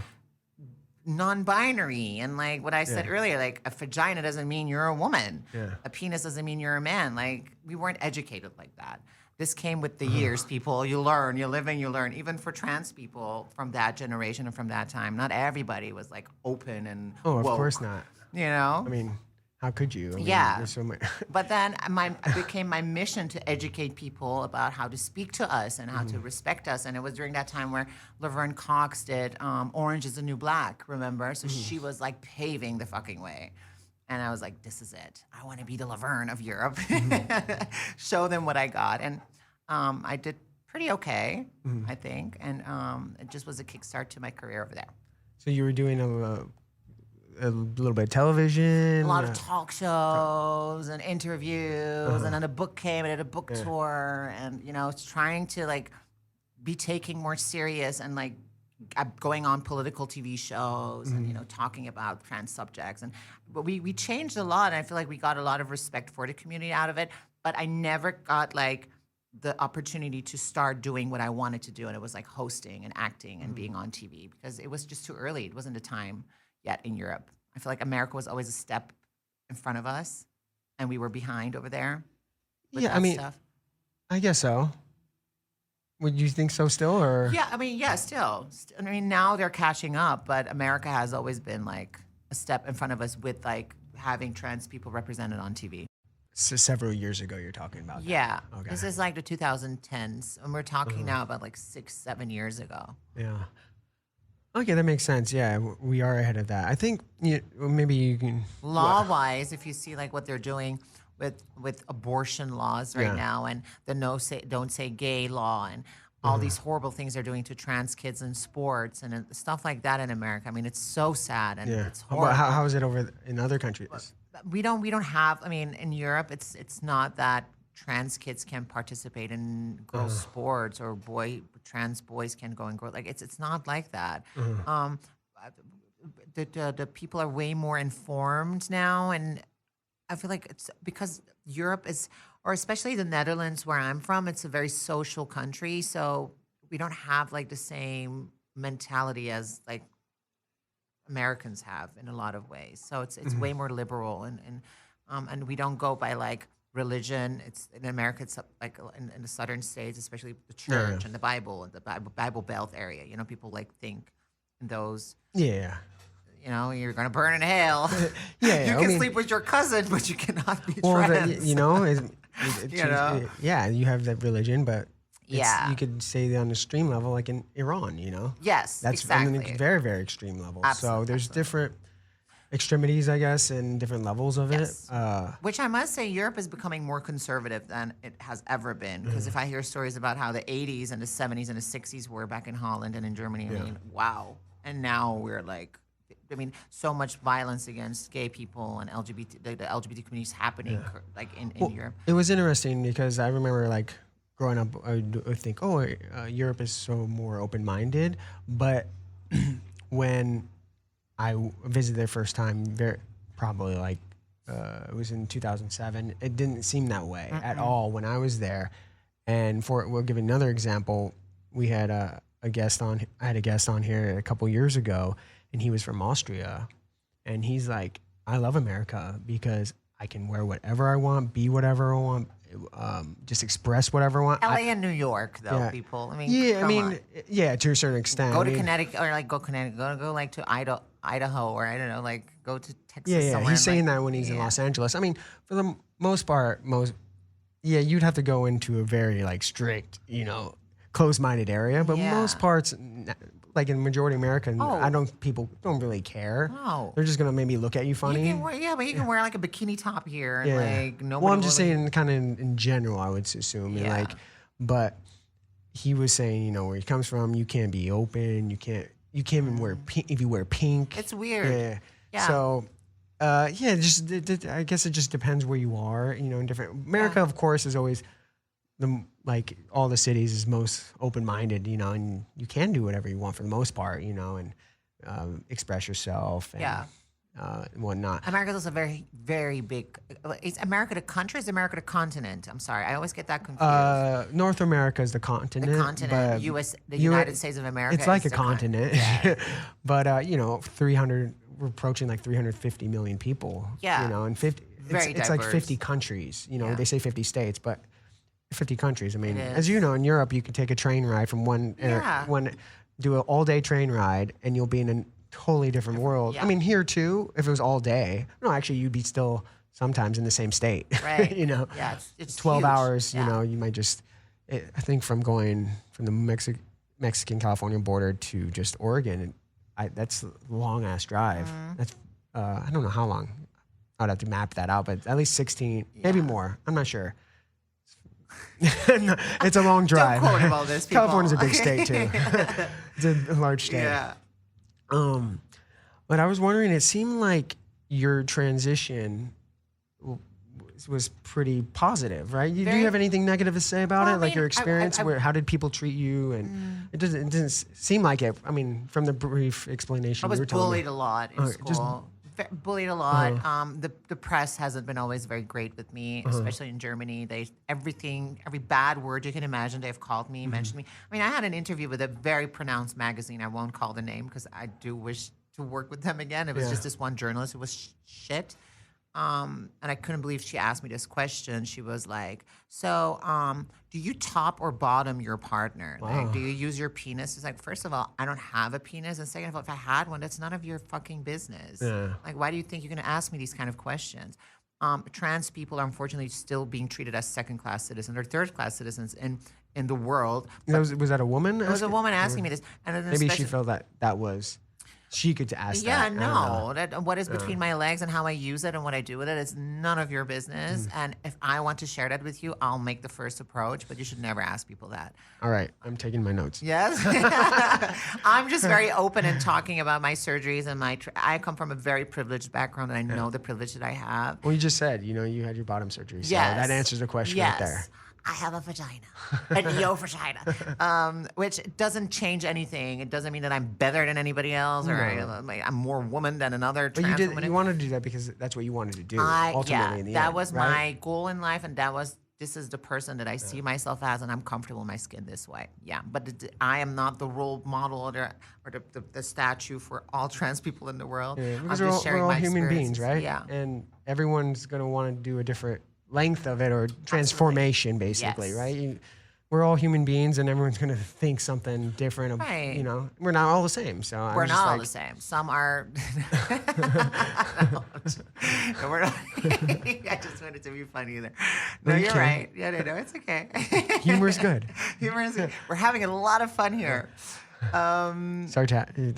non-binary and like what I said earlier, like a vagina doesn't mean you're a woman. A penis doesn't mean you're a man. Like we weren't educated like that. This came with the years, people. You learn, you live and you learn. Even for trans people from that generation and from that time, not everybody was like open and Oh, of woke, course not. You know? I mean, how could you? I mean, Yeah. there's so much. But then it became my mission to educate people about how to speak to us and how to respect us. And it was during that time where Laverne Cox did Orange is the New Black, remember? So she was like paving the fucking way. And I was like, this is it. I want to be the Laverne of Europe. Show them what I got. And I did pretty okay, I think. And it just was a kickstart to my career over there. So you were doing a little bit of television? A lot of talk shows and interviews, and then a book came. I did a book tour, and trying to like be taken more serious and like going on political TV shows and talking about trans subjects. But we changed a lot, and I feel like we got a lot of respect for the community out of it. But I never got like the opportunity to start doing what I wanted to do, and it was like hosting and acting and being on TV because it was just too early. It wasn't the time yet in Europe. I feel like America was always a step in front of us, and we were behind over there. With that stuff. I guess so. Would you think so still, or? Yeah, I mean, yeah, still. I mean, now they're catching up, but America has always been like a step in front of us with like having trans people represented on TV. So several years ago, you're talking about that. Yeah. Okay. This is like the 2010s, and we're talking now about like 6-7 years ago. Yeah. Okay, that makes sense. Yeah, we are ahead of that. I think maybe you can... Law-wise, if you see like what they're doing with abortion laws right now and the don't say gay law and all these horrible things they're doing to trans kids in sports and stuff like that in America. I mean, it's so sad and it's horrible. But how is it over in other countries? We don't have, I mean, in Europe, it's not that trans kids can participate in girls' sports or trans boys can go and grow. Like it's not like that. The people are way more informed now, and I feel like it's because Europe is, or especially the Netherlands where I'm from, it's a very social country, so we don't have like the same mentality as like Americans have in a lot of ways. So it's way more liberal, and we don't go by like religion. It's in America. It's like in the southern states, especially the church and the Bible and the Bible Belt area. You know, people like think in those. Yeah. You know, you're gonna burn in hell. Yeah. You can sleep with your cousin, but you cannot be trans. You know, yeah, you have that religion, but. You could say on the extreme level, like in Iran, you know? Yes, that's exactly. And very, very extreme level. Absolutely, so there's different extremities, I guess, and different levels of it. Which I must say, Europe is becoming more conservative than it has ever been. Because if I hear stories about how the 80s and the 70s and the 60s were back in Holland and in Germany, I mean, wow. And now we're like, I mean, so much violence against gay people and LGBT, the LGBT community is happening like in Europe. It was interesting because I remember like, growing up, I would think, Europe is so more open-minded. But when I visited there first time, probably like it was in 2007, it didn't seem that way at all when I was there. And we'll give another example. We had I had a guest on here a couple years ago, and he was from Austria, and he's like, I love America because I can wear whatever I want, be whatever I want. Just express whatever I want. LA and New York, though, people. I mean, to a certain extent. Go to Connecticut, or like go Connecticut. Go like to Idaho, or I don't know, like go to Texas. Yeah. He's saying that when he's in Los Angeles. I mean, for the most part, you'd have to go into a very like strict, closed-minded area. But most parts, like in majority America, people don't really care. No. They're just gonna maybe look at you funny. But you can wear like a bikini top here and like nobody. Well, I'm just saying, kind of in general, I would assume. Yeah. And but he was saying, where he comes from, you can't be open. You can't even wear pink if you wear pink. It's weird. Yeah. So, I guess it just depends where you are. In different America, of course, is always like all the cities is most open-minded, and you can do whatever you want for the most part, and express yourself and whatnot. America is a very, very big. Is America the country? Is America the continent? I'm sorry, I always get that confused. North America is the continent. The continent, the United States of America. It's like a continent, but 300. We're approaching like 350 million people. Yeah, and 50. It's like 50 countries. They say 50 states, but 50 countries. I mean, as you know, in Europe, you can take a train ride from do an all-day train ride, and you'll be in a totally different world. Yeah. I mean, here too, if it was all day, no, actually, you'd be still sometimes in the same state. Right. Yeah, it's 12 huge. hours. You might just. I think from going from the Mexican-California border to just Oregon, that's a long-ass drive. That's I don't know how long. I'd have to map that out, but at least 16, maybe more. I'm not sure. It's a long drive. Don't quote him all this, people. California's a big state too. It's a large state. Yeah. But I was wondering, it seemed like your transition was pretty positive, right? Do you have anything negative to say about it? Like your experience, how did people treat you? And it didn't seem like it. I mean, from the brief explanation I was you were telling me. bullied a lot in school. Bullied a lot. The press hasn't been always very great with me, especially in Germany. Every bad word you can imagine, they've called me, mentioned me. I mean, I had an interview with a very pronounced magazine. I won't call the name because I do wish to work with them again. It was just this one journalist who was shit. And I couldn't believe she asked me this question. She was like, so do you top or bottom your partner? Wow. Like, do you use your penis? It's like, first of all, I don't have a penis. And second of all, if I had one, that's none of your fucking business. Yeah. Like, why do you think you're going to ask me these kind of questions? Trans people are unfortunately still being treated as second-class citizens or third-class citizens in the world. Was that a woman? It was a woman asking me this. And maybe she felt that was she could ask Yeah, that. I don't know. no. That what is between my legs and how I use it and what I do with it is none of your business. And if I want to share that with you, I'll make the first approach. But you should never ask people that. All right, I'm taking my notes. Yes, I'm just very open in talking about my surgeries and I come from a very privileged background, and I know the privilege that I have. Well, you just said, you had your bottom surgery, so Yes. that answers the question Yes. right there. I have a vagina, a neo vagina, which doesn't change anything. It doesn't mean that I'm better than anybody else, or I'm more woman than another But trans woman. you wanted to do that because that's what you wanted to do. Yeah, ultimately, in the that end, was right? my goal in life, and this is the person that I see myself as, and I'm comfortable in my skin this way. Yeah, but I am not the role model or the statue for all trans people in the world. Yeah, I'm because just sharing we're all my human beings, experiences. right? Yeah. And everyone's going to want to do a different length of it or transformation, basically, Yes. right? We're all human beings, and everyone's going to think something different. Right. We're not all the same. So We're not all the same. Some are. No, we're not. I just wanted to be funny there. No, you're Okay. right. Yeah, no, it's okay. Humor's good. Humor is good. We're having a lot of fun here. Is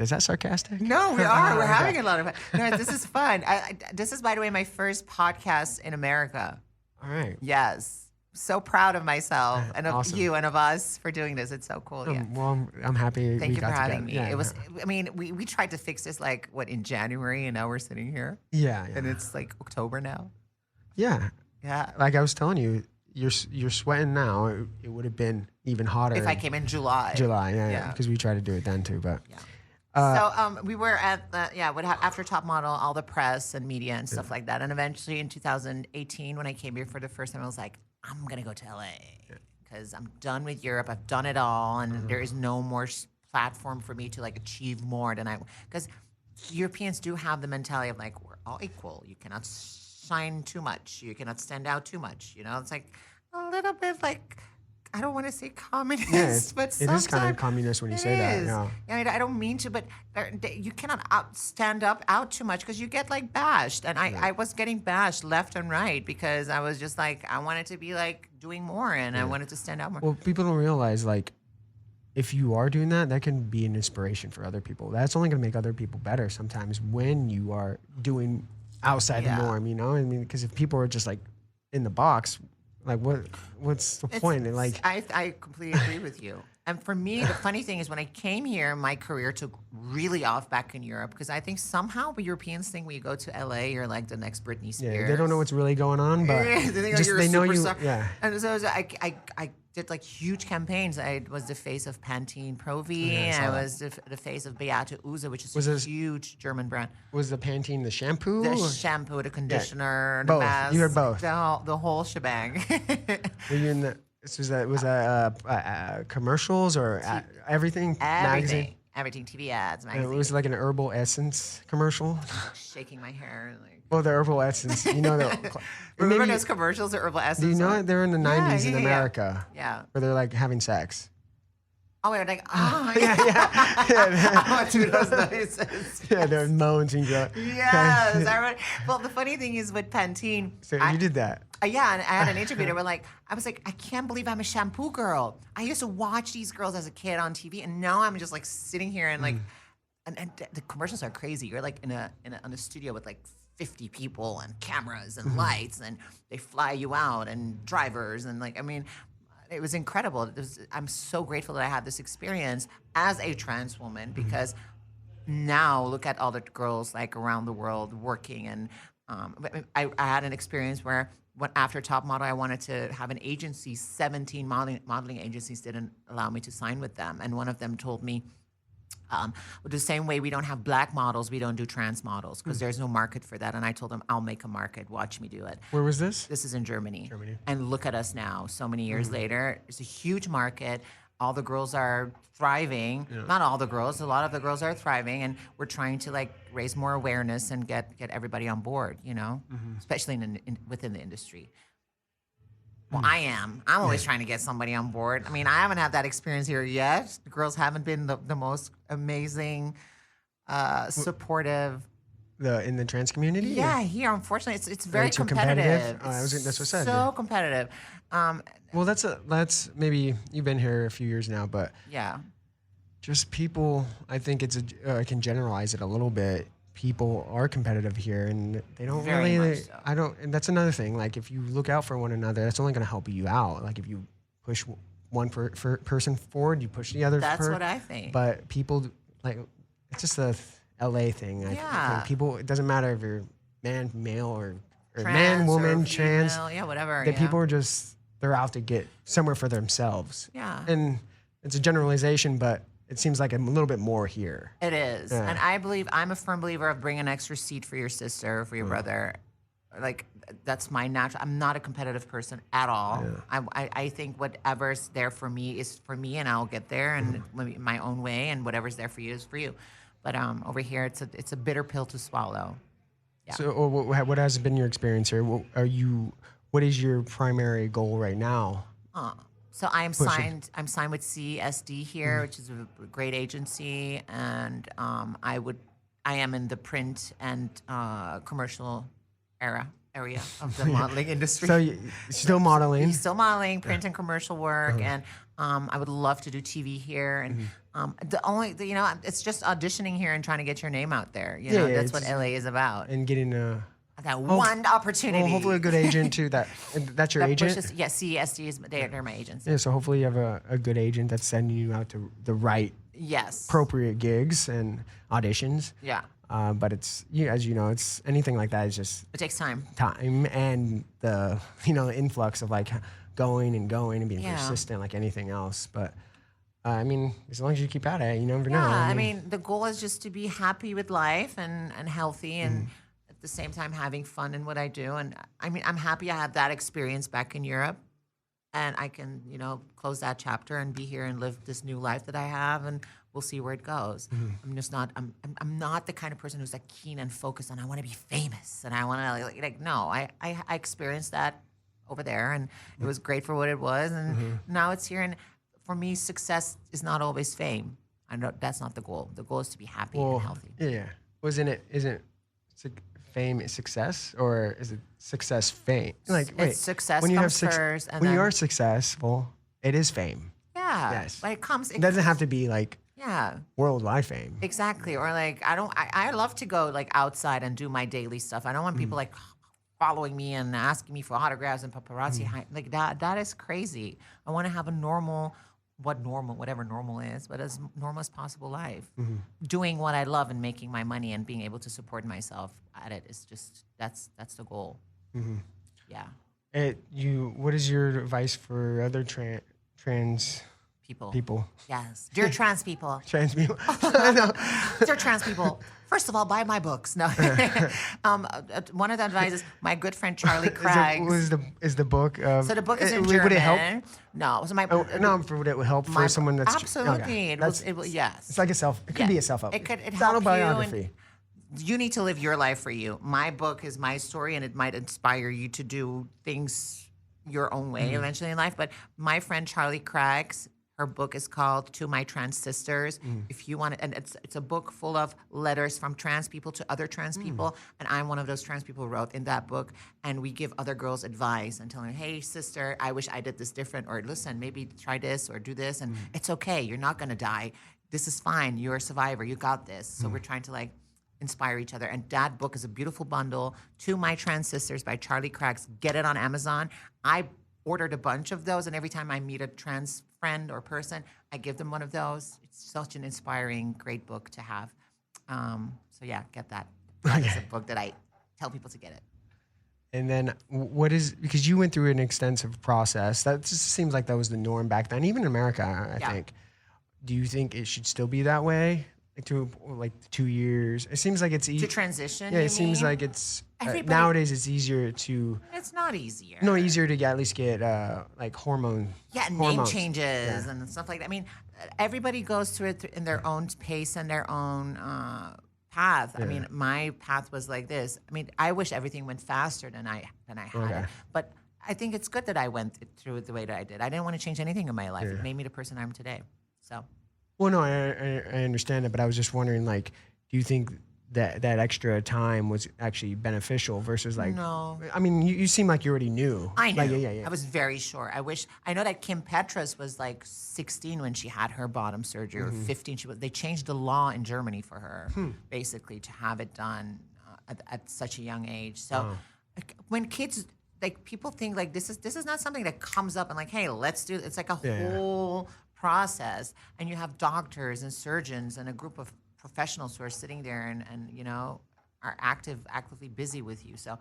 that sarcastic? No, we are. We're having a lot of fun. No, this is fun. This is, by the way, my first podcast in America. All right. Yes. So proud of myself and of Awesome. you and of us for doing this. It's so cool. Yeah. Well, I'm happy. Thank we you got for having together. me. Yeah, It was, I mean, we tried to fix this in January, and now we're sitting here. Yeah. And it's like October now. Yeah. Yeah. Like I was telling you, you're sweating now. It would have been even hotter. If I came in July. July, yeah, Yeah. because we tried to do it then too, but. Yeah. So we were at after Top Model, all the press and media and stuff like that. And eventually in 2018, when I came here for the first time, I was like, I'm going to go to LA because I'm done with Europe. I've done it all. And there is no more platform for me to achieve more than because Europeans do have the mentality of we're all equal. You cannot shine too much. You cannot stand out too much. It's like a little bit I don't want to say communist, but it is kind of sometimes communist when you it say that. is. Yeah. I mean, I don't mean to, but you cannot stand out too much because you get bashed. And I was getting bashed left and right because I was just I wanted to be doing more and I wanted to stand out more. Well, people don't realize if you are doing that, that can be an inspiration for other people. That's only going to make other people better sometimes when you are doing outside the norm. I mean, because if people are just in the box. What's the point? I completely agree with you. And for me, the funny thing is when I came here, my career took really off back in Europe because I think somehow Europeans think when you go to LA, you're the next Britney Spears. Yeah, they don't know what's really going on, but they think just you're a they know you. superstar. Yeah. And so I did huge campaigns. I was the face of Pantene Pro V, I saw and I that. was the face of Beate Uhse, which is Was a this- huge German brand. Was the Pantene the shampoo? The or- shampoo, the conditioner, the Both. mask. You had both. The whole shebang. Were you in the? Was that commercials or everything? Magazine? Everything. TV ads, And magazine. it was like an herbal essence commercial. Shaking my hair. Well, the herbal essence, Remember maybe- those commercials, the herbal essence? Do you know it? They're in the 90s in yeah. America. Yeah. Where they're having sex. Oh, we're oh, Yeah. I want to do those noises. Yeah, they're moans and go. Yes. I remember. Well, the funny thing is with Pantene. So you did that. Yeah, and I had an interview. They were I was I can't believe I'm a shampoo girl. I used to watch these girls as a kid on TV, and now I'm just sitting here and and the commercials are crazy. You're in a studio with 50 people and cameras and lights, and they fly you out and drivers and I mean. It was incredible. I'm so grateful that I had this experience as a trans woman because now look at all the girls around the world working. And I had an experience where after Top Model, I wanted to have an agency. 17 modeling agencies didn't allow me to sign with them. And one of them told me, the same way we don't have black models, we don't do trans models because there's no market for that. And I told them, I'll make a market. Watch me do it. Where was this? This is in Germany. And look at us now. So many years later, it's a huge market. All the girls are thriving. Yeah. Not all the girls. A lot of the girls are thriving. And we're trying to raise more awareness and get everybody on board, especially within the industry. Well, I am. I'm always trying to get somebody on board. I mean, I haven't had that experience here yet. The girls haven't been the most amazing, supportive. In the trans community? Yeah, here, unfortunately, it's very too competitive. Oh, that's what I said. So competitive. Well, that's maybe you've been here a few years now, but yeah. Just people. I think I can generalize it a little bit. People are competitive here, and they don't Very really. much so. I don't, and that's another thing. Like, if you look out for one another, that's only going to help you out. Like, if you push one person forward, you push the other. That's what I think. But people, like, it's just a LA thing. I think people. It doesn't matter if you're man, male, or man, woman, trans. Yeah, whatever. That people are just they're out to get somewhere for themselves. Yeah. And it's a generalization, but it seems like a little bit more here. It is. Yeah. And I'm a firm believer of bring an extra seat for your sister or for your brother. Like, that's my natural. I'm not a competitive person at all. Yeah. I think whatever's there for me is for me, and I'll get there and my own way, and whatever's there for you is for you. But over here, it's a bitter pill to swallow. Yeah. So what has been your experience here? What is your primary goal right now? So I'm signed with CSD here, which is a great agency, and I am in the print and commercial area of the modeling industry. So you're still modeling? Still modeling, print and commercial work, and I would love to do TV here. And it's just auditioning here and trying to get your name out there. You know, that's what LA is about. And getting I got one opportunity. Well, hopefully a good agent too. That's your agent? CSD is they're my agents. Yeah, so hopefully you have a good agent that's sending you out to the right appropriate gigs and auditions. Yeah. But it's as you know, it's anything like that is just It takes time. And the influx of like going and being persistent like anything else. But I mean, as long as you keep at it, you never know. I mean, the goal is just to be happy with life and healthy and at the same time having fun in what I do. And I mean, I'm happy I had that experience back in Europe, and I can close that chapter and be here and live this new life that I have, and we'll see where it goes. I'm just not. I'm not the kind of person who's like keen and focused on I want to be famous and I want to like no. I experienced that over there, and it was great for what it was, and now it's here. And for me, success is not always fame. I know that's not the goal. The goal is to be happy and healthy. Yeah. Isn't fame is success, or is it success fame? Like, wait, it's success when you comes have first, and when you then- are successful, it is fame. Yeah. Yes. But It doesn't have to be like Yeah. worldwide fame. Exactly. Or like I love to go like outside and do my daily stuff. I don't want people like following me and asking me for autographs and paparazzi. Like that is crazy. I want to have a whatever normal is, but as normal as possible life. Doing what I love and making my money and being able to support myself at it is just that's the goal. Yeah. What is your advice for other trans people? Yes. Dear trans people. Trans people. Dear trans people. First of all, buy my books. No. One of the advices, my good friend Charlie Craig. Is the book? So the book is in German. Would it help? No. So my would it help for someone that's absolutely. Okay. It will, yes. It's like It could be a self-help. It could It's help autobiography. you. You need to live your life for you. My book is my story, and it might inspire you to do things your own way eventually in life. But my friend Charlie Craig's, her book is called To My Trans Sisters. If you want it, and it's a book full of letters from trans people to other trans people. And I'm one of those trans people who wrote in that book. And we give other girls advice and tell them, hey, sister, I wish I did this different. Or listen, maybe try this or do this. And it's okay. You're not going to die. This is fine. You're a survivor. You got this. So we're trying to like inspire each other. And that book is a beautiful bundle. To My Trans Sisters by Charlie Craig's. Get it on Amazon. I ordered a bunch of those, and every time I meet a trans friend or person, I give them one of those. It's such an inspiring, great book to have. So yeah, get that. That is a book that I tell people to get it. And then because you went through an extensive process, that just seems like that was the norm back then, even in America, I think. Do you think it should still be that way? Like 2 years. It seems like it's easy To transition. Yeah, it seems like it's nowadays it's easier to. It's not easier. No, easier to at least get like hormone. Yeah, hormones. name changes and stuff like that. I mean, everybody goes through it in their own pace and their own path. I mean, my path was like this. I mean, I wish everything went faster than I had it. But I think it's good that I went through it the way that I did. I didn't want to change anything in my life. It made me the person I am today. So. Well, no, I understand it, but I was just wondering, like, do you think that extra time was actually beneficial versus like. No. I mean, you seem like you already knew. I knew. Like, yeah. I was very sure. I know that Kim Petras was like 16 when she had her bottom surgery, or 15. They changed the law in Germany for her, basically, to have it done at such a young age. So when kids, like, people think like this is not something that comes up and like, hey, let's do it. It's like a whole process, and you have doctors and surgeons and a group of professionals who are sitting there and you know, are actively busy with you. So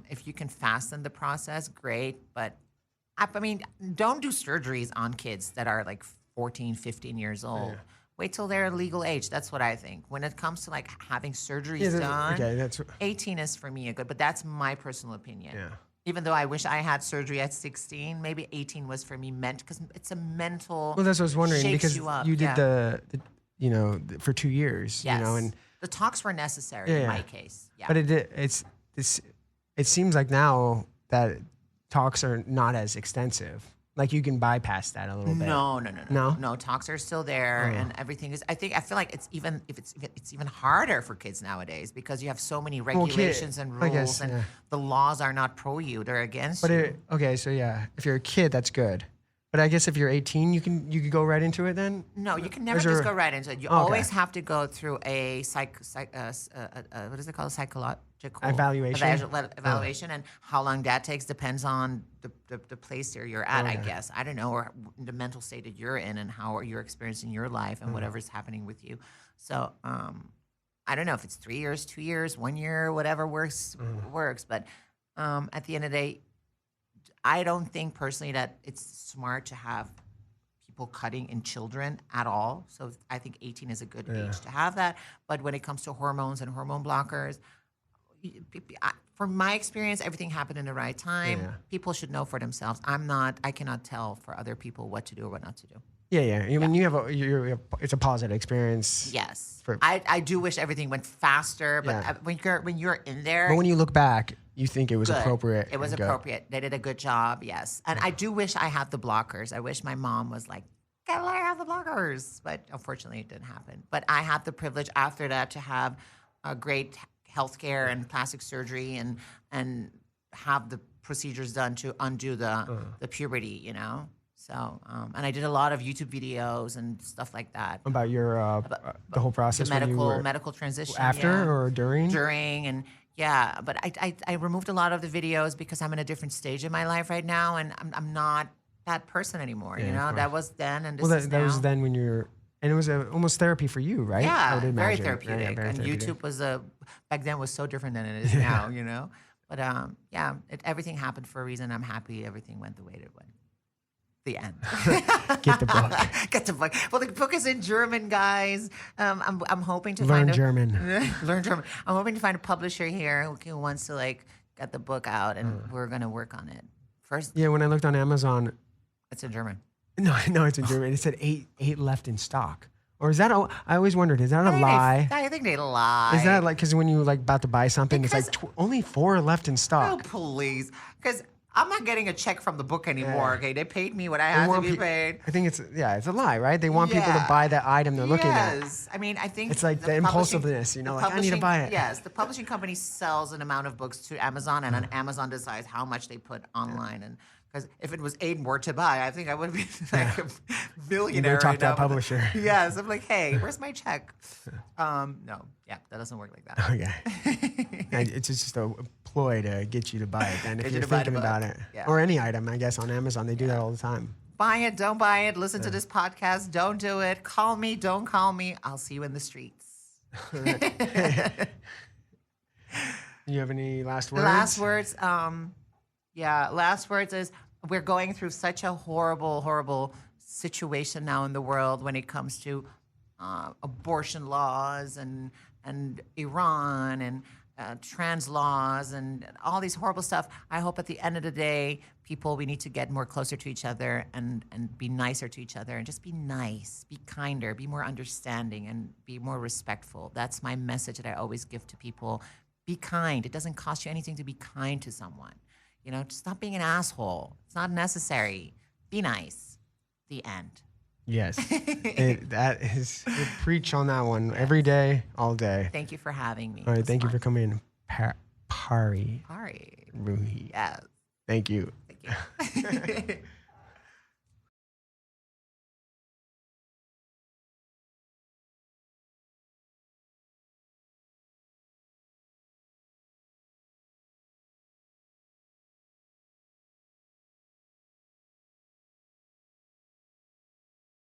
if you can fasten the process, great. But I mean, don't do surgeries on kids that are like 14, 15 years old. Yeah. Wait till they're legal age. That's what I think. When it comes to like having surgeries done, 18 is for me a good, but that's my personal opinion. Yeah. Even though I wish I had surgery at 16, maybe 18 was for me because it's a mental. Well, that's what I was wondering, because you did the you know, for 2 years, yes. You know, and the talks were necessary in my case. Yeah. But it seems like now that talks are not as extensive. Like you can bypass that a little bit. No, talks are still there, and everything is. I feel like it's even harder for kids nowadays because you have so many regulations and rules, and the laws are not pro you; they're against you. If you're a kid, that's good. But I guess if you're 18, you can go right into it then? No, you can never just go right into it. You always have to go through a what is it called? Psychological evaluation, and how long that takes depends on the place where you're at, I guess. I don't know, or the mental state that you're in and how you're experiencing your life and whatever's happening with you. So I don't know if it's 3 years, 2 years, 1 year, whatever works. But at the end of the day, I don't think personally that it's smart to have people cutting in children at all. So I think 18 is a good age to have that. But when it comes to hormones and hormone blockers, from my experience, everything happened in the right time. Yeah. People should know for themselves. I cannot tell for other people what to do or what not to do. Yeah. I mean, it's a positive experience. Yes. I do wish everything went faster, but when you're in there. But when you look back, you think it was appropriate. It was appropriate. They did a good job, yes. And I do wish I had the blockers. I wish my mom was like, gotta let her have the blockers. But unfortunately, it didn't happen. But I had the privilege after that to have a great healthcare and plastic surgery and have the procedures done to undo the puberty, you know? So, and I did a lot of YouTube videos and stuff like that. About your, the whole process? The medical transition. After or during? During, and yeah. But I removed a lot of the videos because I'm in a different stage in my life right now, and I'm not that person anymore, you know? That was then, and this is now. That was then when you're, and it was almost therapy for you, right? Yeah, very therapeutic. And YouTube was back then was so different than it is now, you know? But everything happened for a reason. I'm happy everything went the way it went. The end. Get the book. Get the book. Well, the book is in German, guys. I'm hoping to learn German. Learn German. I'm hoping to find a publisher here who wants to like get the book out, and we're gonna work on it first. Yeah, when I looked on Amazon, it's in German. No, it's in German. It said eight left in stock. Or is that? I always wondered, is that a lie? I think they lie. Is that like because when you like about to buy something, it's like only 4 left in stock? Oh, please, because I'm not getting a check from the book anymore. Okay, they paid me what I had to be paid. I think it's a lie, right? They want people to buy that item they're looking at. Yes, I mean, I think it's like the impulsiveness, you know, like I need to buy it. Yes, the publishing company sells an amount of books to Amazon, and then Amazon decides how much they put online. And because if it was $8 more to buy, I think I would be like a millionaire. You talk to that publisher. Yes, I'm like, hey, where's my check? No, that doesn't work like that. Okay, it's just a ploy to get you to buy it. And if you're thinking about it, or any item, I guess on Amazon they do that all the time. Buy it, don't buy it. Listen to this podcast, don't do it. Call me, don't call me. I'll see you in the streets. You have any last words? Last words. Last words is we're going through such a horrible situation now in the world when it comes to abortion laws and Iran and trans laws and all these horrible stuff. I hope at the end of the day, we need to get more closer to each other and be nicer to each other and just be nice, be kinder, be more understanding, and be more respectful. That's my message that I always give to people. Be kind. It doesn't cost you anything to be kind to someone. You know, stop being an asshole. It's not necessary. Be nice. The end. Yes. That is, we preach on that one every day, all day. Thank you for having me. All right. Thank you for coming in. Pari Pari. Roehi. Yes. Thank you. Thank you.